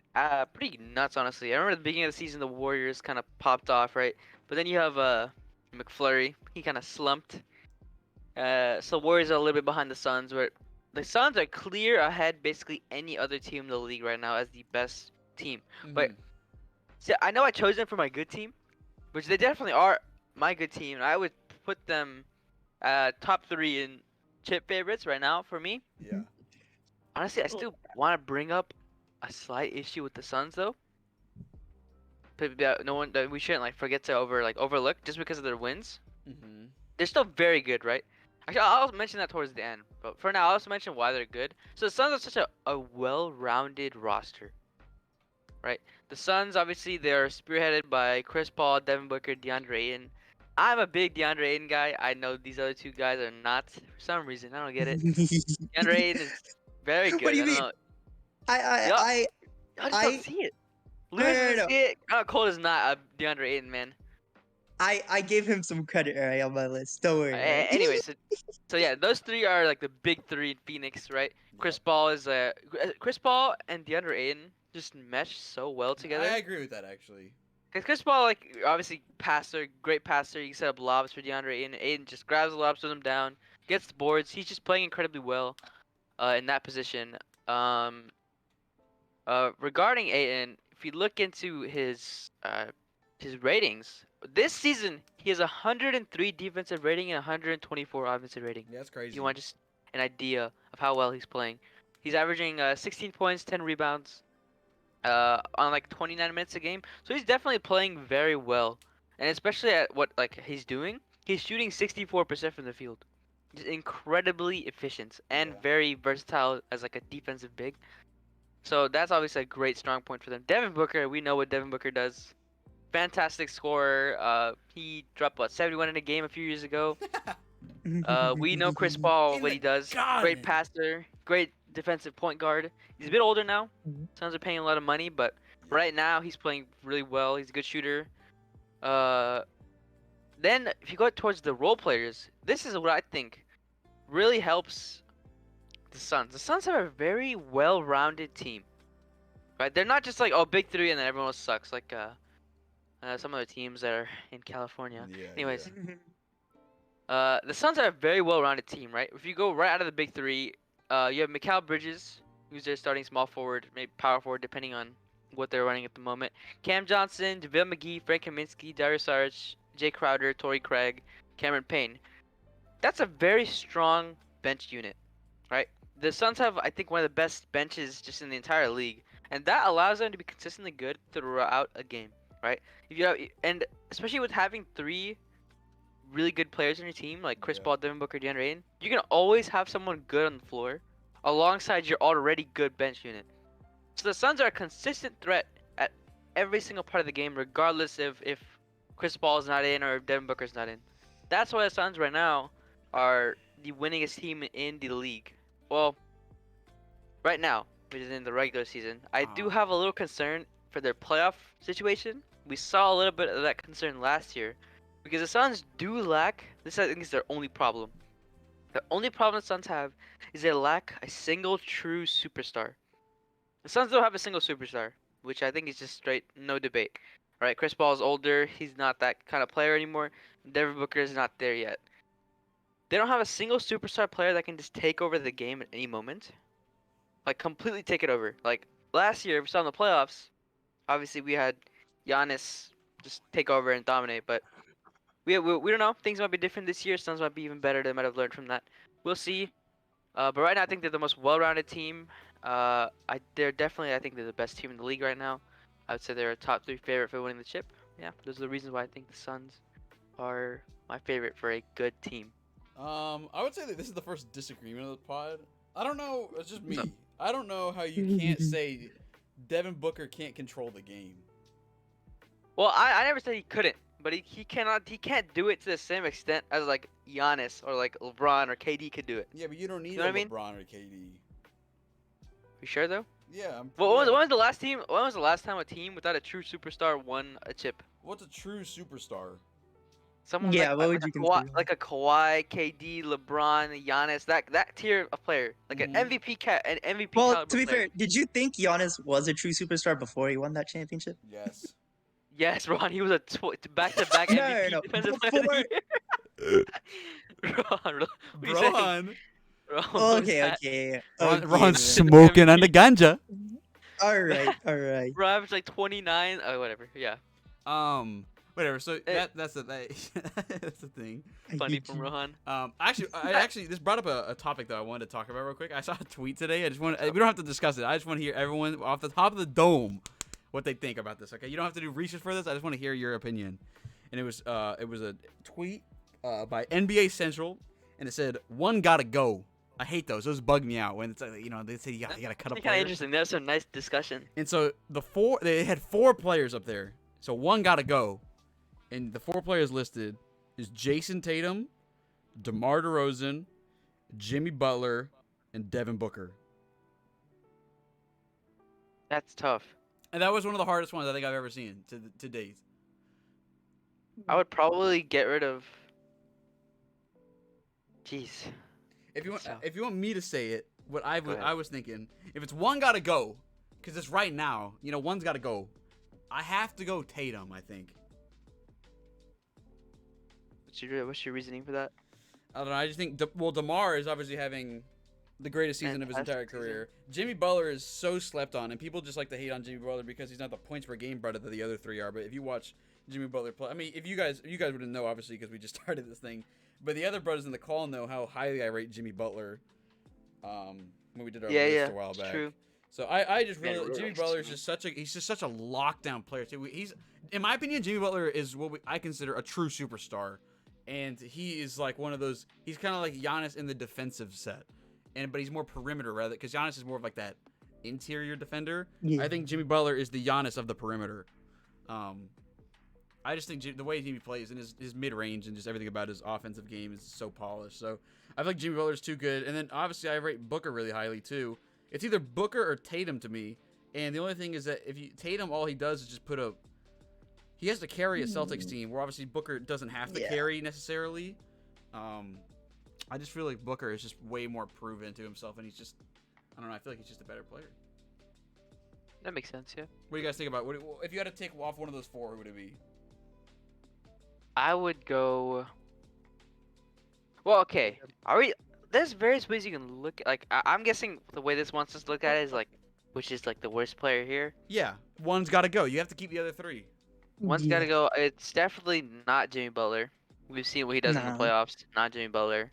Speaker 2: pretty nuts, honestly. I remember at the beginning of the season, the Warriors kind of popped off, right? But then you have McFlurry. He kind of slumped. So Warriors are a little bit behind the Suns, where the Suns are clear ahead basically any other team in the league right now as the best team. But see, I know I chose them for my good team, which they definitely are my good team. I would put them top 3 in chip favorites right now for me.
Speaker 1: Yeah.
Speaker 2: Honestly, I still want to bring up a slight issue with the Suns though. That we shouldn't like forget to overlook just because of their wins.
Speaker 1: Mm-hmm.
Speaker 2: They're still very good, right? Actually, I'll mention that towards the end. But for now, I'll also mention why they're good. So the Suns are such a well-rounded roster, right? The Suns, obviously, they're spearheaded by Chris Paul, Devin Booker, DeAndre Ayton. I'm a big DeAndre Ayton guy. I know these other 2 guys are not for some reason. I don't get it. DeAndre Ayton is very good.
Speaker 3: What do you mean?
Speaker 2: Know.
Speaker 3: I
Speaker 2: just don't see it. Lewis doesn't see it. Cole is not a DeAndre Ayton, man.
Speaker 3: I gave him some credit right on my list. Don't worry.
Speaker 2: Anyway, so yeah, those 3 are like the big 3 in Phoenix, right?
Speaker 1: Yeah.
Speaker 2: Chris Paul and DeAndre Ayton just mesh so well together.
Speaker 1: I agree with that actually.
Speaker 2: Cause Chris Paul, like, obviously great passer. You can set up lobs for DeAndre Ayton. Ayton just grabs the lobs, throws them down, gets the boards. He's just playing incredibly well, in that position. Regarding Ayton, if you look into his ratings. This season, he has 103 defensive rating and 124 offensive rating.
Speaker 1: Yeah, that's crazy.
Speaker 2: You want just an idea of how well he's playing. He's averaging 16 points, 10 rebounds on like 29 minutes a game. So he's definitely playing very well. And especially at what he's doing, he's shooting 64% from the field. Just incredibly efficient and very versatile as like a defensive big. So that's obviously a great strong point for them. Devin Booker, we know what Devin Booker does. Fantastic scorer. He dropped 71 in a game a few years ago. We know Chris Paul, what he does. Great passer, great defensive point guard. He's a bit older now. Suns are paying a lot of money, but right now he's playing really well. He's a good shooter. Then if you go towards the role players, this is what I think really helps the Suns. The Suns have a very well-rounded team. Right? They're not just like, big 3 and then everyone else sucks. Like some other teams that are in California.
Speaker 1: Yeah,
Speaker 2: Anyways, the Suns are a very well-rounded team, right? If you go right out of the big 3, you have Mikal Bridges, who's their starting small forward, maybe power forward, depending on what they're running at the moment. Cam Johnson, JaVale McGee, Frank Kaminsky, Darius Saric, Jay Crowder, Torrey Craig, Cameron Payne. That's a very strong bench unit, right? The Suns have, I think, one of the best benches just in the entire league, and that allows them to be consistently good throughout a game, right? If you have, and especially with having three really good players on your team, like Chris
Speaker 1: Yeah.
Speaker 2: Paul, Devin Booker, DeAndre Ayton, you can always have someone good on the floor alongside your already good bench unit. So the Suns are a consistent threat at every single part of the game, regardless if Chris Paul is not in or if Devin Booker's not in. That's why the Suns right now are the winningest team in the league. Well, right now, which is in the regular season, I do have a little concern for their playoff situation. We saw a little bit of that concern last year because the Suns do lack. This I think is their only problem. The only problem the Suns have is they lack a single true superstar. The Suns don't have a single superstar, which I think is just straight no debate. Right? Chris Paul is older. He's not that kind of player anymore. Devin Booker is not there yet. They don't have a single superstar player that can just take over the game at any moment. Like completely take it over. Like last year we saw in the playoffs, obviously we had Giannis just take over and dominate, but we don't know. Things might be different this year. Suns might be even better. They might have learned from that. We'll see. But right now I think they're the most well-rounded team. They're definitely, I think they're the best team in the league right now. I would say they're a top 3 favorite for winning the chip. Yeah, those are the reasons why I think the Suns are my favorite for a good team.
Speaker 1: I would say that this is the first disagreement of the pod. I don't know. It's just me. I don't know how you can't say Devin Booker can't control the game.
Speaker 2: Well, I never said he couldn't, but he can't do it to the same extent as like Giannis or like LeBron or KD could do it.
Speaker 1: Yeah, but you don't need
Speaker 2: You know what I mean?
Speaker 1: LeBron or KD.
Speaker 2: You sure though?
Speaker 1: Yeah.
Speaker 2: Well,
Speaker 1: yeah.
Speaker 2: when was the last team? When was the last time a team without a true superstar won a chip?
Speaker 1: What's a true superstar?
Speaker 2: Someone
Speaker 3: Yeah,
Speaker 2: like,
Speaker 3: what would
Speaker 2: like
Speaker 3: you
Speaker 2: a Kawhi,
Speaker 3: consider?
Speaker 2: like a Kawhi, KD, LeBron, Giannis, that tier of player, like
Speaker 1: Mhm.
Speaker 2: an MVP
Speaker 3: Well,
Speaker 2: caliber
Speaker 3: to be
Speaker 2: player.
Speaker 3: fair, did you think Giannis was a true superstar before he won that championship?
Speaker 1: Yes.
Speaker 2: Yes, Ron, he was a back-to-back
Speaker 3: No,
Speaker 2: MVP
Speaker 3: no,
Speaker 2: defensive player of the year. Ron, what are you saying?
Speaker 1: Rohan.
Speaker 2: Ron, what was
Speaker 3: Okay,
Speaker 2: that?
Speaker 3: okay.
Speaker 1: Ron,
Speaker 3: okay,
Speaker 1: Ron's
Speaker 3: man.
Speaker 1: smoking on the ganja.
Speaker 3: All right, all right.
Speaker 2: Ron averaged like 29. Oh, whatever. Yeah,
Speaker 1: Whatever. So that's the that's the thing.
Speaker 3: I
Speaker 2: funny
Speaker 3: hate
Speaker 2: from
Speaker 3: you.
Speaker 2: Rohan.
Speaker 1: Actually, this brought up a topic that I wanted to talk about real quick. I saw a tweet today. We don't have to discuss it. I just want to hear everyone off the top of the dome what they think about this. Okay, you don't have to do research for this. I just want to hear your opinion. And it was a tweet by NBA Central, and it said one gotta go. I hate those. Those bug me out when it's like, they say you gotta cut a
Speaker 2: Kind of
Speaker 1: player.
Speaker 2: interesting. That was a nice discussion.
Speaker 1: And so they had 4 players up there. So one gotta go. And the 4 players listed is Jason Tatum, DeMar DeRozan, Jimmy Butler, and Devin Booker.
Speaker 2: That's tough.
Speaker 1: And that was one of the hardest ones I think I've ever seen to date.
Speaker 2: I would probably get rid of. Jeez.
Speaker 1: If you want,
Speaker 2: So-
Speaker 1: if you want me to say it, what I
Speaker 2: Go ahead.
Speaker 1: was thinking, if it's one gotta go, because it's right now, one's gotta go. I have to go Tatum, I think.
Speaker 2: What's your reasoning for that?
Speaker 1: I don't know. I just think, DeMar is obviously having the greatest season of his entire
Speaker 2: Fantastic season.
Speaker 1: career. Jimmy Butler is so slept on, and people just like to hate on Jimmy Butler because he's not the points per game brother that the other 3 are. But if you watch Jimmy Butler play, I mean, if you guys wouldn't know, obviously, because we just started this thing. But the other brothers in the call know how highly I rate Jimmy Butler. When we did our list a while
Speaker 2: it's
Speaker 1: back.
Speaker 2: true.
Speaker 1: So I just
Speaker 2: Man,
Speaker 1: really
Speaker 2: really
Speaker 1: Jimmy
Speaker 2: likes
Speaker 1: Butler is
Speaker 2: Jimmy.
Speaker 1: he's just such a lockdown player too. He's, in my opinion, Jimmy Butler is what I consider a true superstar. And he is like one of those. He's kind of like Giannis in the defensive set, but he's more perimeter rather, because Giannis is more of like that interior defender.
Speaker 3: Yeah.
Speaker 1: I think Jimmy Butler is the Giannis of the perimeter. I just think the way Jimmy plays and his mid range and just everything about his offensive game is so polished. So I feel like Jimmy Butler's too good. And then obviously I rate Booker really highly too. It's either Booker or Tatum to me. And the only thing is that Tatum, all he does is just he has to carry a Celtics team, where obviously Booker doesn't have to carry necessarily. I just feel like Booker is just way more proven to himself, and he's just, I don't know, I feel like he's just a better player.
Speaker 2: That makes sense, yeah.
Speaker 1: What do you guys think about if you had to take off one of those 4, who would it be?
Speaker 2: I would go. Well, okay. There's various ways you can look. Like, I'm guessing the way this wants us to look at it is like, which is like the worst player here.
Speaker 1: Yeah, one's got to go. You have to keep the other 3.
Speaker 2: One's got to go. It's definitely not Jimmy Butler. We've seen what he does in the
Speaker 3: Nah.
Speaker 2: playoffs. Not Jimmy Butler.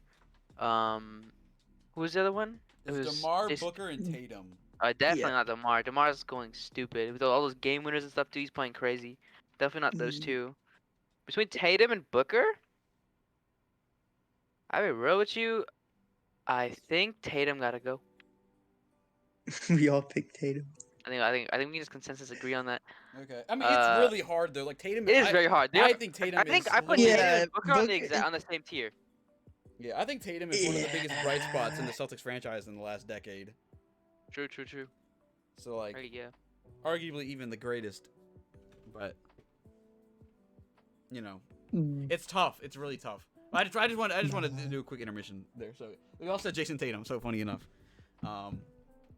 Speaker 2: Who was the other one? It
Speaker 1: It's
Speaker 2: was
Speaker 1: DeMar,
Speaker 2: Jason.
Speaker 1: Booker, and Tatum.
Speaker 2: Definitely
Speaker 3: Yeah.
Speaker 2: not DeMar. DeMar's going stupid with all those game winners and stuff too. He's playing crazy. Definitely not those two. Between Tatum and Booker, I will roll with you. I think Tatum gotta go.
Speaker 3: We all picked Tatum.
Speaker 2: I think we can just consensus agree on that.
Speaker 1: Okay. I mean, it's really hard though. Like Tatum.
Speaker 2: It is very hard.
Speaker 1: I think Tatum
Speaker 2: I think
Speaker 1: is.
Speaker 2: I put
Speaker 1: literally-
Speaker 2: Tatum
Speaker 3: Yeah,
Speaker 2: and Booker on
Speaker 3: Booker-
Speaker 2: on the same tier.
Speaker 1: Yeah, I think Tatum is one of the biggest bright spots in the Celtics franchise in the last decade.
Speaker 2: True.
Speaker 1: So like,
Speaker 2: Yeah.
Speaker 1: arguably even the greatest. But you know,
Speaker 3: Mm.
Speaker 1: it's tough. It's really tough. I just wanted to do a quick intermission there. So we all said Jason Tatum. So funny enough.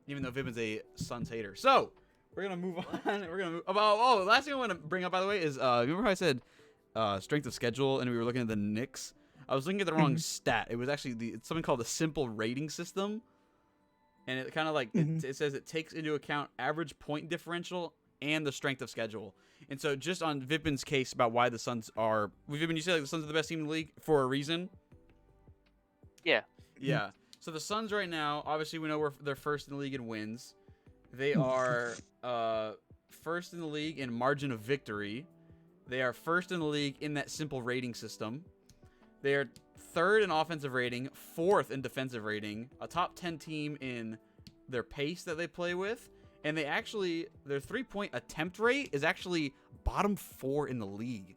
Speaker 1: Even though Vibin's a Suns hater. So we're gonna move on. We're gonna move about. Oh, the last thing I want to bring up, by the way, is remember how I said strength of schedule, and we were looking at the Knicks. I was looking at the wrong stat. It was actually it's something called the simple rating system, and it kind of like it says it takes into account average point differential and the strength of schedule. And so just on Vipin's case about why the Suns are, Vipin, you say like the Suns are the best team in the league for a reason.
Speaker 2: Yeah.
Speaker 1: Yeah. So the Suns right now, obviously we know they're first in the league in wins. They are first in the league in margin of victory. They are first in the league in that simple rating system. They are third in offensive rating, fourth in defensive rating, a top 10 team in their pace that they play with, and their 3-point attempt rate is actually bottom 4 in the league,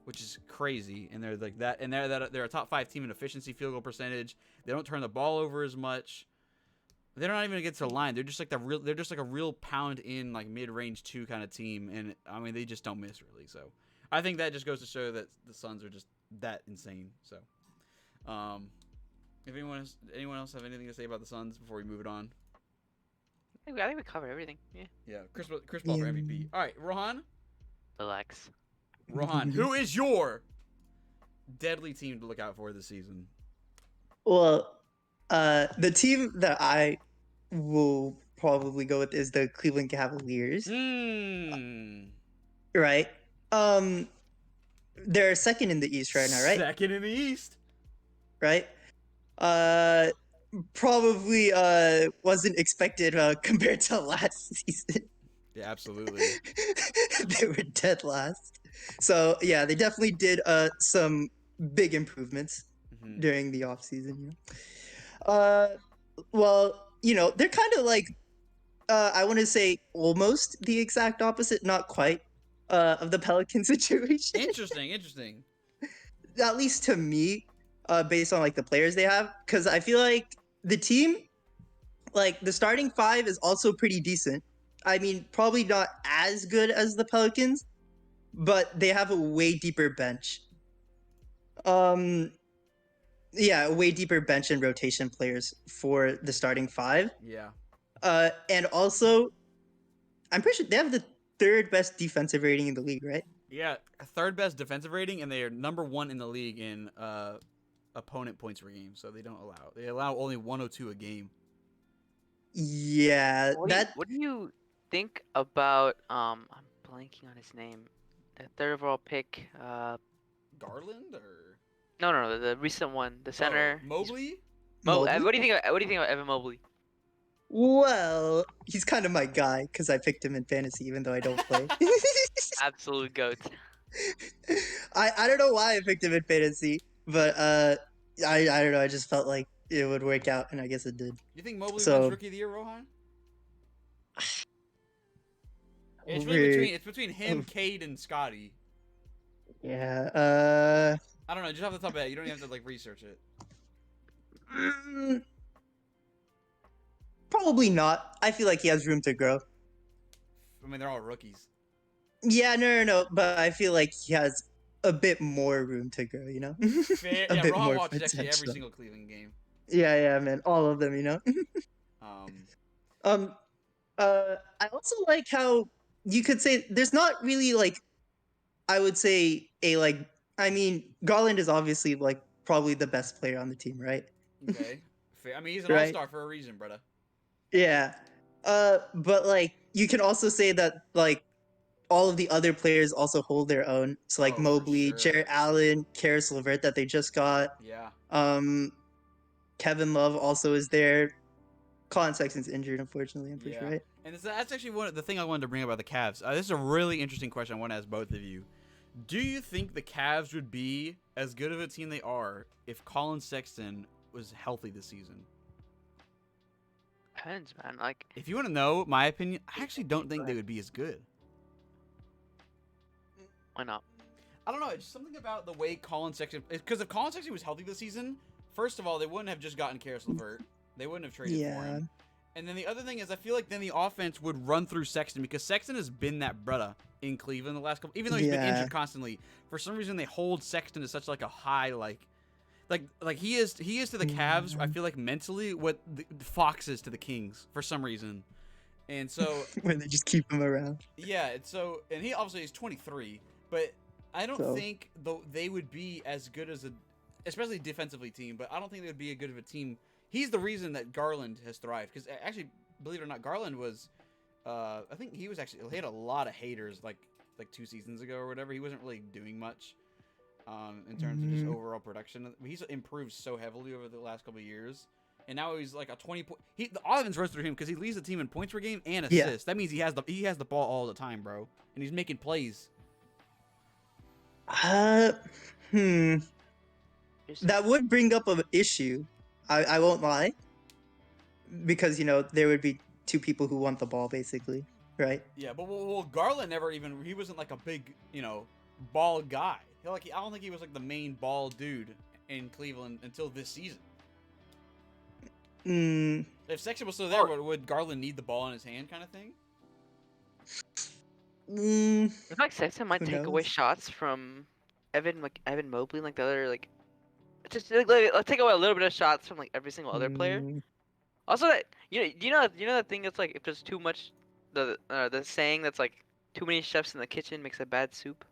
Speaker 1: which is crazy. And they're like that, and they're a top 5 team in efficiency, field goal percentage. They don't turn the ball over as much. They're not even gonna get to the line. They're just like a real pound in like mid-range 2 kind of team, and I mean they just don't miss really. So I think that just goes to show that the Suns are just that insane. So, if anyone else have anything to say about the Suns before we move it on?
Speaker 2: I think we covered everything. Yeah.
Speaker 1: Yeah, Chris Paul for MVP. All right, Rohan.
Speaker 2: Relax.
Speaker 1: Rohan, who is your deadly team to look out for this season?
Speaker 3: Well, the team that I will probably go with is the Cleveland Cavaliers. Right? They're second in the East right now, right?
Speaker 1: Second in the East.
Speaker 3: Right? Probably wasn't expected compared to last season.
Speaker 1: Yeah, absolutely.
Speaker 3: They were dead last. So yeah, they definitely did some big improvements during the offseason, you know. Well, you know, they're kind of like I want to say almost the exact opposite, not quite, of the Pelican situation.
Speaker 1: Interesting.
Speaker 3: At least to me, based on like the players they have, because I feel like the team, like the starting 5 is also pretty decent. I mean, probably not as good as the Pelicans, but they have a way deeper bench. Yeah, a way deeper bench and rotation players for the starting 5.
Speaker 1: Yeah.
Speaker 3: And also, I'm pretty sure they have the 3rd best defensive rating in the league, right?
Speaker 1: Yeah, 3rd best defensive rating, and they are number 1 in the league in opponent points per game. So they allow only 102 a game.
Speaker 3: Yeah,
Speaker 2: What do you think about I'm blanking on his name. The 3rd overall pick.
Speaker 1: Garland or
Speaker 2: No, the recent one, the center.
Speaker 1: Mobley.
Speaker 3: Mobley?
Speaker 2: What do you think? What do you think about Evan Mobley?
Speaker 3: Well, he's kind of my guy because I picked him in fantasy, even though I don't play.
Speaker 2: Absolute goat.
Speaker 3: I don't know why I picked him in fantasy, but I don't know. I just felt like it would work out, and I guess it did.
Speaker 1: You think Mobley
Speaker 3: So-
Speaker 1: wins Rookie of the Year, Rohan? It's between him, Cade, and Scotty.
Speaker 3: Yeah.
Speaker 1: I don't know. Just off the top of that, you don't even have to like research it.
Speaker 3: Probably not. I feel like he has room to grow.
Speaker 1: I mean, they're all rookies.
Speaker 3: Yeah, no. But I feel like he has a bit more room to grow. You know.
Speaker 1: Fair,
Speaker 3: A
Speaker 1: yeah,
Speaker 3: bit
Speaker 1: Rohan
Speaker 3: more
Speaker 1: watches actually every
Speaker 3: potential.
Speaker 1: single Cleveland game.
Speaker 3: Yeah, man. All of them. You know. I also like how you could say there's not really like, I would say I mean, Garland is obviously like probably the best player on the team, right?
Speaker 1: Okay. Fair. I mean, he's an
Speaker 3: Right.
Speaker 1: all-star for a reason, brother.
Speaker 3: Yeah. But like you can also say that like all of the other players also hold their own. So like
Speaker 1: Oh, for
Speaker 3: Mobley,
Speaker 1: sure.
Speaker 3: Jarrett Allen, Karis LeVert that they just got.
Speaker 1: Yeah.
Speaker 3: Kevin Love also is there. Colin Sexton's injured, unfortunately. I'm pretty sure,
Speaker 1: Yeah.
Speaker 3: right?
Speaker 1: And that's actually the thing I wanted to bring up about the Cavs. This is a really interesting question I want to ask both of you. Do you think the Cavs would be as good of a team they are if Colin Sexton was healthy this season?
Speaker 2: Depends, man. Like,
Speaker 1: If you want to know my opinion, I actually don't think they would be as good.
Speaker 2: why not?
Speaker 1: I don't know. It's something about the way Colin Sexton... Because if Colin Sexton was healthy this season, first of all, they wouldn't have just gotten Karis LeVert. They wouldn't have traded for him. And then the other thing is, I feel like then the offense would run through Sexton because Sexton has been that brother in Cleveland the last couple... Even though he's been injured constantly, for some reason they hold Sexton to such like a high, like he is to the Cavs, I feel like mentally what the Fox is to the Kings for some reason. And so...
Speaker 3: When they just keep him around.
Speaker 1: Yeah, and he obviously is 23, but I don't think they would be as good as especially defensively team, but I don't think they would be as good of a team. He's the reason that Garland has thrived, because actually, believe it or not, Garland was, I think he had a lot of haters like 2 seasons ago or whatever. He wasn't really doing much in terms of just overall production. He's improved so heavily over the last couple of years. And now he's like a 20-point. The offense runs through him because he leads the team in points per game and assists. Yeah. That means he has the ball all the time, bro, and he's making plays.
Speaker 3: That would bring up an issue. I won't lie, because there would be 2 people who want the ball, basically, right?
Speaker 1: Yeah, but Garland he wasn't like a big ball guy. I don't think he was like the main ball dude in Cleveland until this season. If Sexton was still there, would Garland need the ball in his hand, kind of thing?
Speaker 2: I feel like Sexton might take away shots from Evan Mobley, like the other, like, just let's take away a little bit of shots from like every single other player. Also, that you know the thing that's like, if there's too much, the saying that's like, too many chefs in the kitchen makes a bad soup.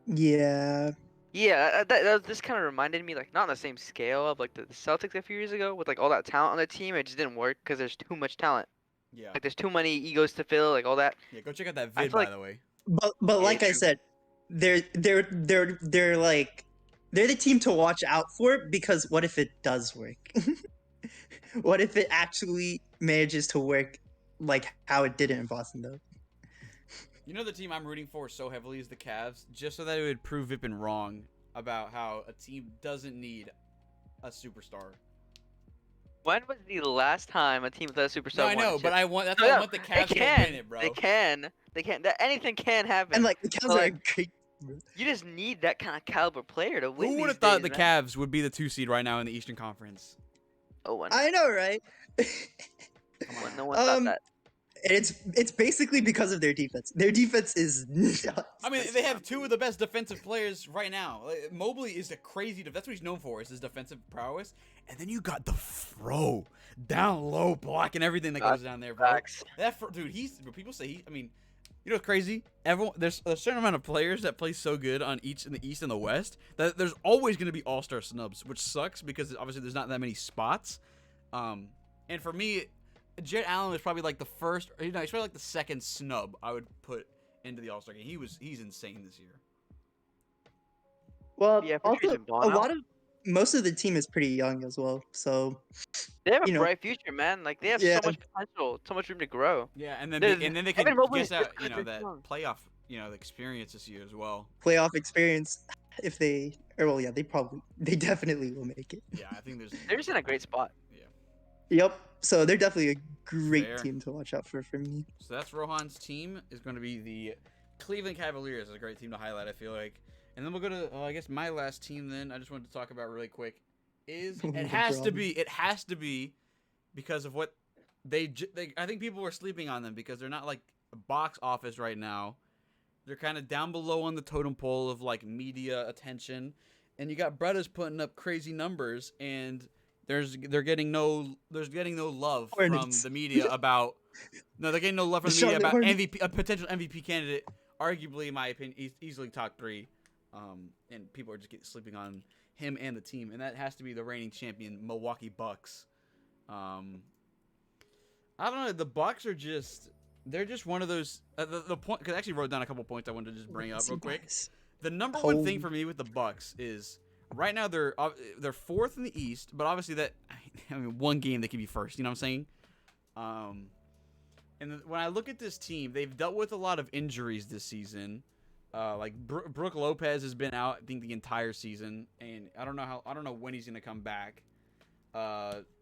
Speaker 3: Yeah.
Speaker 2: Yeah, this kind of reminded me, like, not on the same scale of like the Celtics a few years ago with like all that talent on the team. It just didn't work because there's too much talent.
Speaker 1: Yeah.
Speaker 2: Like, there's too many egos to fill, like all that.
Speaker 1: Yeah, go check out that vid, by the way.
Speaker 3: But like I said, they're like, they're the team to watch out for, because what if it does work? What if it actually manages to work like how it did in Boston, though?
Speaker 1: The team I'm rooting for so heavily is the Cavs, just so that it would prove Vipin wrong about how a team doesn't need a superstar.
Speaker 2: When was the last time a team without a superstar?
Speaker 1: No, I know, but I want the Cavs to win it, bro.
Speaker 2: They can. Anything can happen.
Speaker 3: And like, the Cavs are great.
Speaker 2: You just need that kind of caliber player to win.
Speaker 1: Who would have thought the Cavs would be the 2 seed right now in the Eastern Conference?
Speaker 3: I know, right?
Speaker 2: Come on, no one thought that.
Speaker 3: It's basically because of their defense. Their defense is nuts.
Speaker 1: I mean, they have 2 of the best defensive players right now. Like, Mobley is a crazy. That's what he's known for, is his defensive prowess. And then you got the throw down low block and everything that goes down there, bro. Dude, people say I mean, what's crazy? There's a certain amount of players that play so good in the East and the West that there's always going to be all-star snubs, which sucks because obviously there's not that many spots. And for me, Jarrett Allen was probably like the first, he's probably like the second snub I would put into the All-Star game. He's insane this year.
Speaker 3: Well, yeah, also most of the team is pretty young as well, so
Speaker 2: they have a bright future, man. Like, they have so much potential, so much room to grow.
Speaker 1: Yeah, and then they can guess out, that playoff, the experience this year as well.
Speaker 3: Playoff experience, if they definitely will make it.
Speaker 1: Yeah, I think
Speaker 2: they're just in a great spot.
Speaker 1: Yeah.
Speaker 3: Yep. So they're definitely a great team to watch out for me.
Speaker 1: So that's Rohan's team is going to be the Cleveland Cavaliers. Is a great team to highlight, I feel like. And then we'll go to, I guess, my last team then. I just wanted to talk about really quick. It has to be because of what they I think people were sleeping on them because they're not like a box office right now. They're kind of down below on the totem pole of like media attention. And you got Bretta's putting up crazy numbers, and they're getting no love from the media about they're getting no love from the media about MVP, a potential MVP candidate, arguably in my opinion easily top 3, and people are just sleeping on him and the team, and that has to be the reigning champion Milwaukee Bucks. I don't know, the Bucks are just they're just one of those. The point, because I actually wrote down a couple points I wanted to just bring up real quick.
Speaker 3: Guys.
Speaker 1: The number one thing for me with the Bucks is right now they're fourth in the East, but obviously that one game they could be first. You know what I'm saying? And when I look at this team, they've dealt with a lot of injuries this season. Like Brook Lopez has been out, I think, the entire season, and I don't know when he's gonna come back.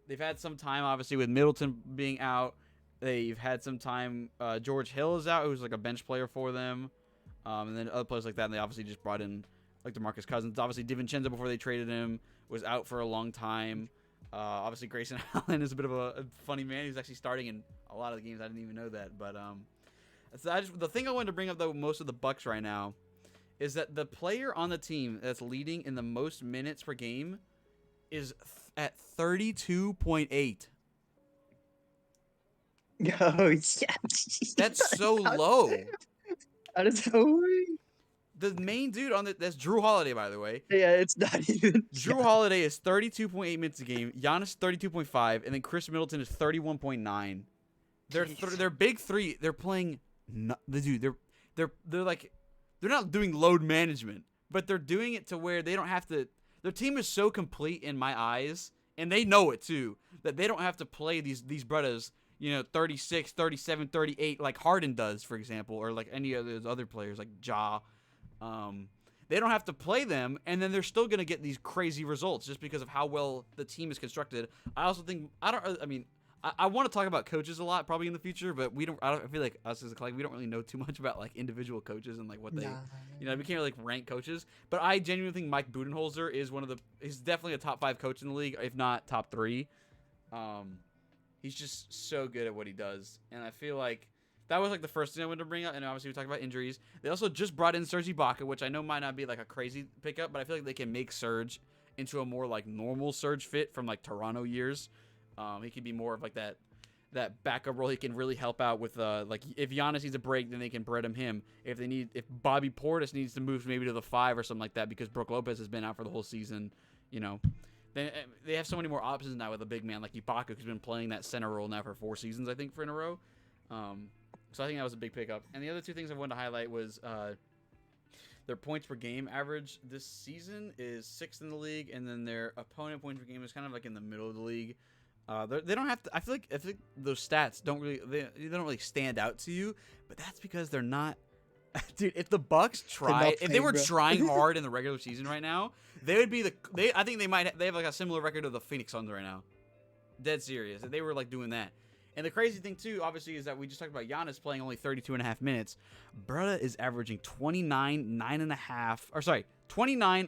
Speaker 1: They've had some time, obviously, with Middleton being out. They've had some time. George Hill is out, who's like a bench player for them, and then other players like that. And they obviously just brought in like DeMarcus Cousins. Obviously, DiVincenzo before they traded him was out for a long time. Obviously, Grayson Allen is a bit of a funny man. He's actually starting in a lot of the games. I didn't even know that, but so the thing I wanted to bring up though, most of the Bucks right now, is that the player on the team that's leading in the most minutes per game is at 32.8.
Speaker 3: Oh yeah.
Speaker 1: That's so low.
Speaker 3: That is so weird.
Speaker 1: The main dude on that's Drew Holiday, by the way.
Speaker 3: Yeah, it's not even.
Speaker 1: Drew Holiday is 32.8 minutes a game. Giannis 32.5, and then Chris Middleton is 31.9. They're big three. They're playing. They're like they're not doing load management, but they're doing it to where they don't have to. Their team is so complete in my eyes, and they know it too, that they don't have to play these brothers, 36, 37, 38 like Harden does, for example, or like any of those other players like Ja. They don't have to play them, and then they're still going to get these crazy results just because of how well the team is constructed. I also think I want to talk about coaches a lot probably in the future, but I feel like us as a collective, we don't really know too much about like individual coaches and like what they, we can't really like rank coaches. But I genuinely think Mike Budenholzer is he's definitely a top 5 coach in the league, if not top 3. He's just so good at what he does, and I feel like that was like the first thing I wanted to bring up. And obviously we talked about injuries. They also just brought in Serge Ibaka, which I know might not be like a crazy pickup, but I feel like they can make Serge into a more like normal Serge fit from like Toronto years. He could be more of like that backup role. He can really help out with like if Giannis needs a break, then they can bread him. If Bobby Portis needs to move maybe to the 5 or something like that because Brook Lopez has been out for the whole season, then they have so many more options now with a big man like Ibaka, who's been playing that center role now for 4 seasons, I think, in a row. So I think that was a big pickup. And the other 2 things I wanted to highlight was their points per game average this season is 6th in the league, and then their opponent points per game is kind of like in the middle of the league. They don't have to. I feel like those stats don't really stand out to you, but that's because they're not. Dude, if the Bucks if they were trying hard in the regular season right now, they would be I think they have like a similar record of the Phoenix Suns right now. Dead serious. If they were like doing that. And the crazy thing too, obviously, is that we just talked about Giannis playing only 32.5 minutes. Brother is averaging 29,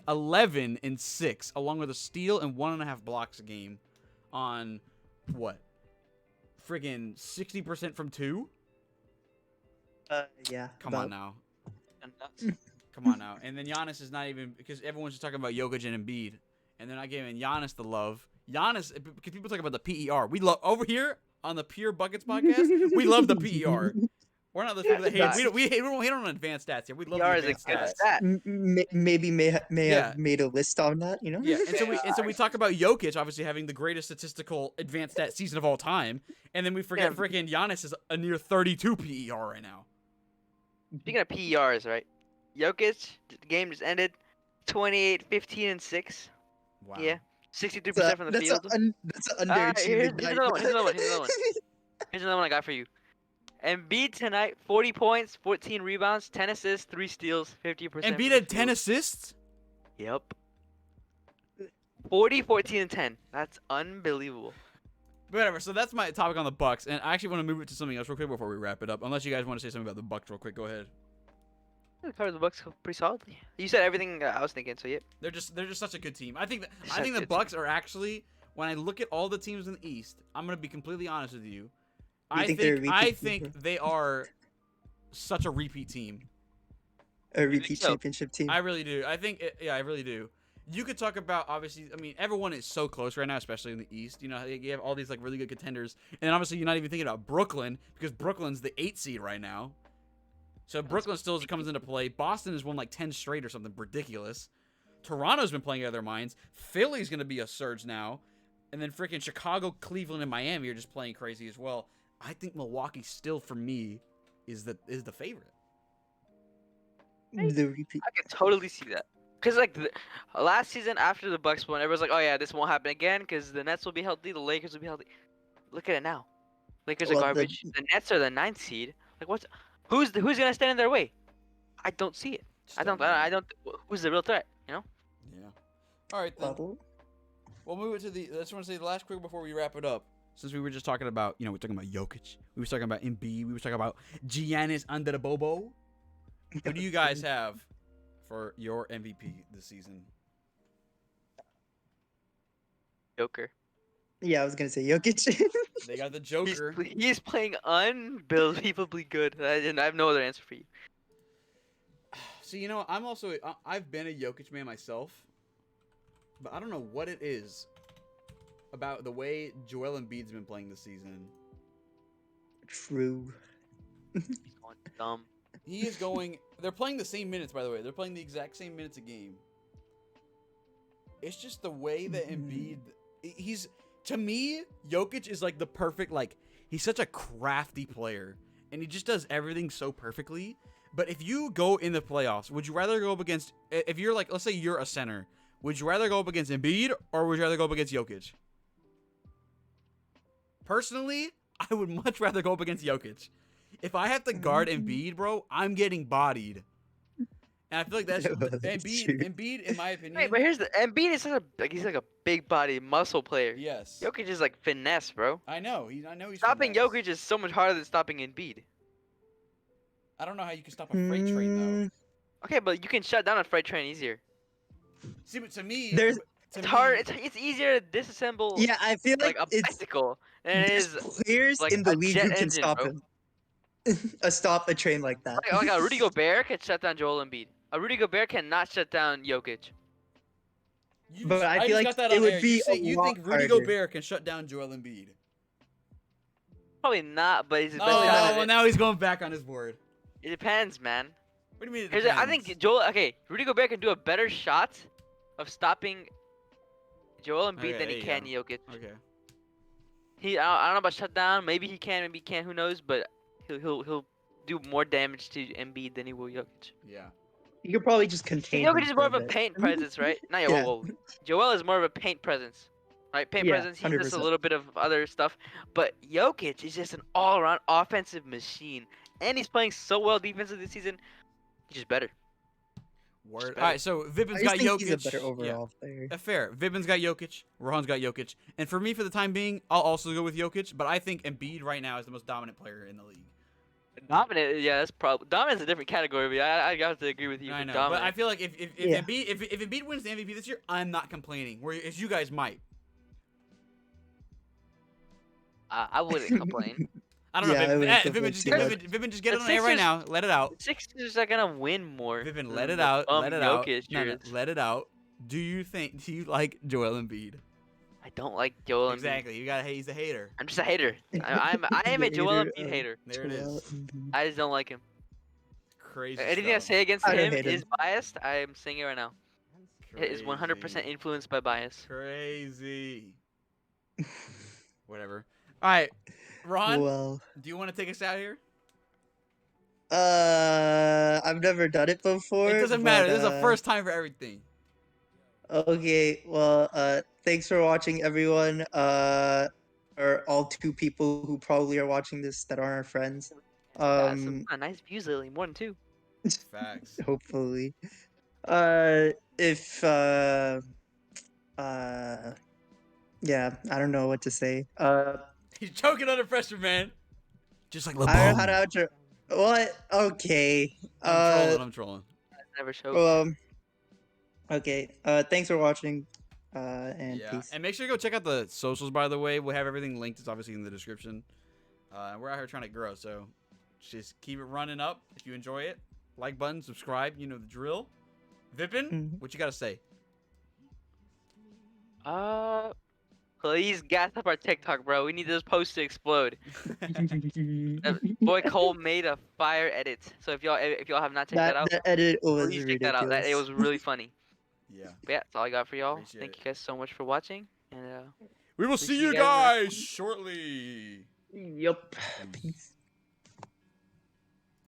Speaker 1: 11, and 6, along with a steal and 1.5 blocks a game on what? Friggin' 60% from 2?
Speaker 3: Yeah.
Speaker 1: Come on now. Come on now. And then Giannis is not even, because everyone's just talking about Jokic and Embiid, and they're not giving Giannis the love. Giannis, because people talk about the PER. We love over here on the Pure Buckets podcast. We love the PER. We're not those people that hate. We don't hate on advanced stats here. We love the advanced stats.
Speaker 3: Maybe may have made a list on that.
Speaker 1: Yeah, and so we talk about Jokic obviously having the greatest statistical advanced stat season of all time, and then we forget freaking Giannis is a near 32 PER right now.
Speaker 2: Speaking of PERs, right? Jokic, the game just ended, 28, 15, and 6.
Speaker 1: Wow.
Speaker 2: Yeah. 63% from the field.
Speaker 3: That's an underachievement.
Speaker 2: Here's another one. Here's another one I got for you. Embiid tonight, 40 points, 14 rebounds, 10 assists, 3 steals, 50%.
Speaker 1: Embiid had 10 assists?
Speaker 2: Yep. 40, 14, and 10. That's unbelievable.
Speaker 1: Whatever, so that's my topic on the Bucks, and I actually want to move it to something else real quick before we wrap it up. Unless you guys want to say something about the Bucks real quick, go ahead.
Speaker 2: I covered the Bucks pretty solidly. You said everything I was thinking, so yeah.
Speaker 1: They're just such a good team. I think the Bucks are actually, when I look at all the teams in the East, I'm gonna be completely honest with you. I think they are such a repeat team.
Speaker 3: A repeat championship team.
Speaker 1: I really do. I really do. You could talk about, obviously, I mean, everyone is so close right now, especially in the East. You have all these like really good contenders, and obviously you're not even thinking about Brooklyn because Brooklyn's the 8th seed right now. So Brooklyn still comes into play. Boston has won like 10 straight or something ridiculous. Toronto's been playing out of their minds. Philly's going to be a surge now. And then freaking Chicago, Cleveland, and Miami are just playing crazy as well. I think Milwaukee still, for me, is the favorite.
Speaker 3: The repeat.
Speaker 2: I can totally see that. Cause like last season after the Bucks won, everyone's like, "Oh yeah, this won't happen again." Cause the Nets will be healthy, the Lakers will be healthy. Look at it now. Lakers are
Speaker 3: Well,
Speaker 2: garbage. The Nets are the 9th seed. Like who's gonna stand in their way? I don't see it.
Speaker 1: Just
Speaker 2: I don't.
Speaker 1: know.
Speaker 2: I don't. Who's the real threat? You know.
Speaker 1: Yeah. All right then.
Speaker 3: Bubble.
Speaker 1: We'll move it to the. I just want to say the last quick before we wrap it up. Since we were just talking about, we're talking about Jokic. We were talking about Embiid. We were talking about Giannis under the Bobo. Who do you guys have for your MVP this season?
Speaker 2: Joker.
Speaker 3: Yeah, I was gonna say Jokic.
Speaker 1: They got the Joker.
Speaker 2: He's playing unbelievably good, and I have no other answer for you.
Speaker 1: See, I've been a Jokic man myself, but I don't know what it is about the way Joel Embiid's been playing this season.
Speaker 3: True.
Speaker 2: He's going dumb.
Speaker 1: He is going. They're playing the same minutes, by the way. They're playing the exact same minutes a game. It's just the way that Embiid. To me, Jokic is like the perfect. He's such a crafty player, and he just does everything so perfectly. But if you go in the playoffs, would you rather go up against? If you're let's say you're a center, would you rather go up against Embiid or would you rather go up against Jokic? Personally, I would much rather go up against Jokic. If I have to guard Embiid, bro, I'm getting bodied. And I feel like that's Embiid, in my opinion.
Speaker 2: Wait, but here's the Embiid is he's like a big body muscle player.
Speaker 1: Yes.
Speaker 2: Jokic is like finesse, bro.
Speaker 1: I know. He's
Speaker 2: Stopping
Speaker 1: finesse.
Speaker 2: Jokic is so much harder than stopping Embiid.
Speaker 1: I don't know how you can stop a freight train though.
Speaker 2: Okay, but you can shut down a freight train easier.
Speaker 1: See, but to me,
Speaker 2: It's hard. It's easier to disassemble.
Speaker 3: Yeah, I feel like
Speaker 2: a
Speaker 3: it's
Speaker 2: bicycle than it
Speaker 3: there's
Speaker 2: is
Speaker 3: players
Speaker 2: like
Speaker 3: in the
Speaker 2: a
Speaker 3: league
Speaker 2: jet
Speaker 3: who can
Speaker 2: engine,
Speaker 3: stop
Speaker 2: bro.
Speaker 3: him. Stop a train like that.
Speaker 2: like a Rudy Gobert can shut down Joel Embiid. A Rudy Gobert cannot shut down Jokic.
Speaker 3: But I feel
Speaker 1: just
Speaker 3: like
Speaker 1: got that
Speaker 3: it
Speaker 1: on
Speaker 3: would
Speaker 1: air.
Speaker 3: be
Speaker 1: You
Speaker 3: a
Speaker 1: think
Speaker 3: lot
Speaker 1: Rudy
Speaker 3: harder.
Speaker 1: Gobert can shut down Joel Embiid?
Speaker 2: Probably not, but he's the best
Speaker 1: Oh,
Speaker 2: shot at
Speaker 1: well,
Speaker 2: it.
Speaker 1: now he's going back on his word.
Speaker 2: It depends, man.
Speaker 1: What do you mean it
Speaker 2: I
Speaker 1: depends?
Speaker 2: think Rudy Gobert can do a better shot of stopping Joel Embiid
Speaker 1: Okay,
Speaker 2: than
Speaker 1: there
Speaker 2: he
Speaker 1: you
Speaker 2: can
Speaker 1: go.
Speaker 2: Jokic.
Speaker 1: Okay.
Speaker 2: I don't know about shutdown. Maybe he can, maybe he can't. Who knows? But he'll do more damage to Embiid than he will Jokic.
Speaker 1: Yeah.
Speaker 3: You could probably just contain him
Speaker 2: Jokic is
Speaker 3: for
Speaker 2: more of a
Speaker 3: bit.
Speaker 2: paint presence, right? No,
Speaker 3: Yeah.
Speaker 2: whoa. Joel is more of a paint presence, right? Paint
Speaker 3: Yeah,
Speaker 2: presence. He does a
Speaker 3: 100%.
Speaker 2: little bit of other stuff, but Jokic is just an all-around offensive machine, and he's playing so well defensively this season. He's just better.
Speaker 1: Word.
Speaker 2: better.
Speaker 1: All right, so
Speaker 3: I
Speaker 1: Vipin's
Speaker 3: just
Speaker 1: got
Speaker 3: think
Speaker 1: Jokic.
Speaker 3: he's a better overall player.
Speaker 1: Fair. Vipin's got Jokic. Rohan's got Jokic. And for me, for the time being, I'll also go with Jokic. But I think Embiid right now is the most dominant player in the league.
Speaker 2: Dominant, yeah, that's probably dominant's a different category. But I have to agree with you.
Speaker 1: I
Speaker 2: for
Speaker 1: know,
Speaker 2: dominant.
Speaker 1: but I feel like if
Speaker 3: Yeah.
Speaker 1: Embiid wins the MVP this year, I'm not complaining. Whereas you guys might.
Speaker 2: I wouldn't complain.
Speaker 1: I don't
Speaker 3: Yeah, I
Speaker 1: know.
Speaker 3: wouldn't complain
Speaker 1: Vipin, just get it
Speaker 2: The
Speaker 1: on air right
Speaker 2: Sixers-
Speaker 1: now. Let it out.
Speaker 2: The Sixers are gonna win more.
Speaker 1: Vipin,
Speaker 2: than
Speaker 1: let it
Speaker 2: the
Speaker 1: out.
Speaker 2: bum
Speaker 1: Let it out.
Speaker 2: Jokic
Speaker 1: No,
Speaker 2: is.
Speaker 1: let it out. Do you like Joel Embiid?
Speaker 2: I don't like Joel Embiid.
Speaker 1: Exactly. He's a hater.
Speaker 2: I'm just a hater. I am a Joel Embiid hater.
Speaker 1: There it
Speaker 3: Joel
Speaker 1: is.
Speaker 3: Embiid.
Speaker 2: I just don't like him.
Speaker 1: Crazy.
Speaker 2: Anything I
Speaker 1: stuff.
Speaker 2: say against
Speaker 3: I don't
Speaker 2: him
Speaker 3: hate him.
Speaker 2: is biased. I am saying it right now. It is 100%
Speaker 1: Crazy.
Speaker 2: influenced by bias.
Speaker 1: Crazy. Whatever. All right, Ron.
Speaker 3: Well,
Speaker 1: Do you want to take us out here?
Speaker 3: I've never done it before.
Speaker 1: It doesn't matter.
Speaker 3: but,
Speaker 1: This is a first time for everything.
Speaker 3: Okay, well, thanks for watching, everyone. Or all two people who probably are watching this that aren't our friends.
Speaker 2: Yeah, some nice views lately, more than two.
Speaker 1: Facts.
Speaker 3: Hopefully. Yeah, I don't know what to say.
Speaker 1: He's choking under pressure, man. Just like LeBron.
Speaker 3: I don't know how to outro. What? Okay.
Speaker 1: I'm trolling.
Speaker 2: Never showed.
Speaker 3: Okay. Thanks for watching. And
Speaker 1: Yeah.
Speaker 3: peace.
Speaker 1: And make sure you go check out the socials, by the way. We'll have everything linked. It's obviously in the description. We're out here trying to grow, so just keep it running up. If you enjoy it, like button, subscribe. You know the drill. Vipin,
Speaker 3: Mhm.
Speaker 1: what you gotta say?
Speaker 2: Please gas up our TikTok, bro. We need this post to explode. Boy Cole made a fire edit. So if y'all have not checked that out,
Speaker 3: that edit was
Speaker 2: please check
Speaker 3: ridiculous.
Speaker 2: that out. It was really funny.
Speaker 1: Yeah.
Speaker 2: But yeah, that's all I got for y'all.
Speaker 1: Appreciate
Speaker 2: Thank
Speaker 1: it.
Speaker 2: you guys so much for watching. And
Speaker 1: We will
Speaker 2: see
Speaker 1: see
Speaker 2: you
Speaker 1: you
Speaker 2: guys
Speaker 1: guys shortly.
Speaker 3: Yup. Peace.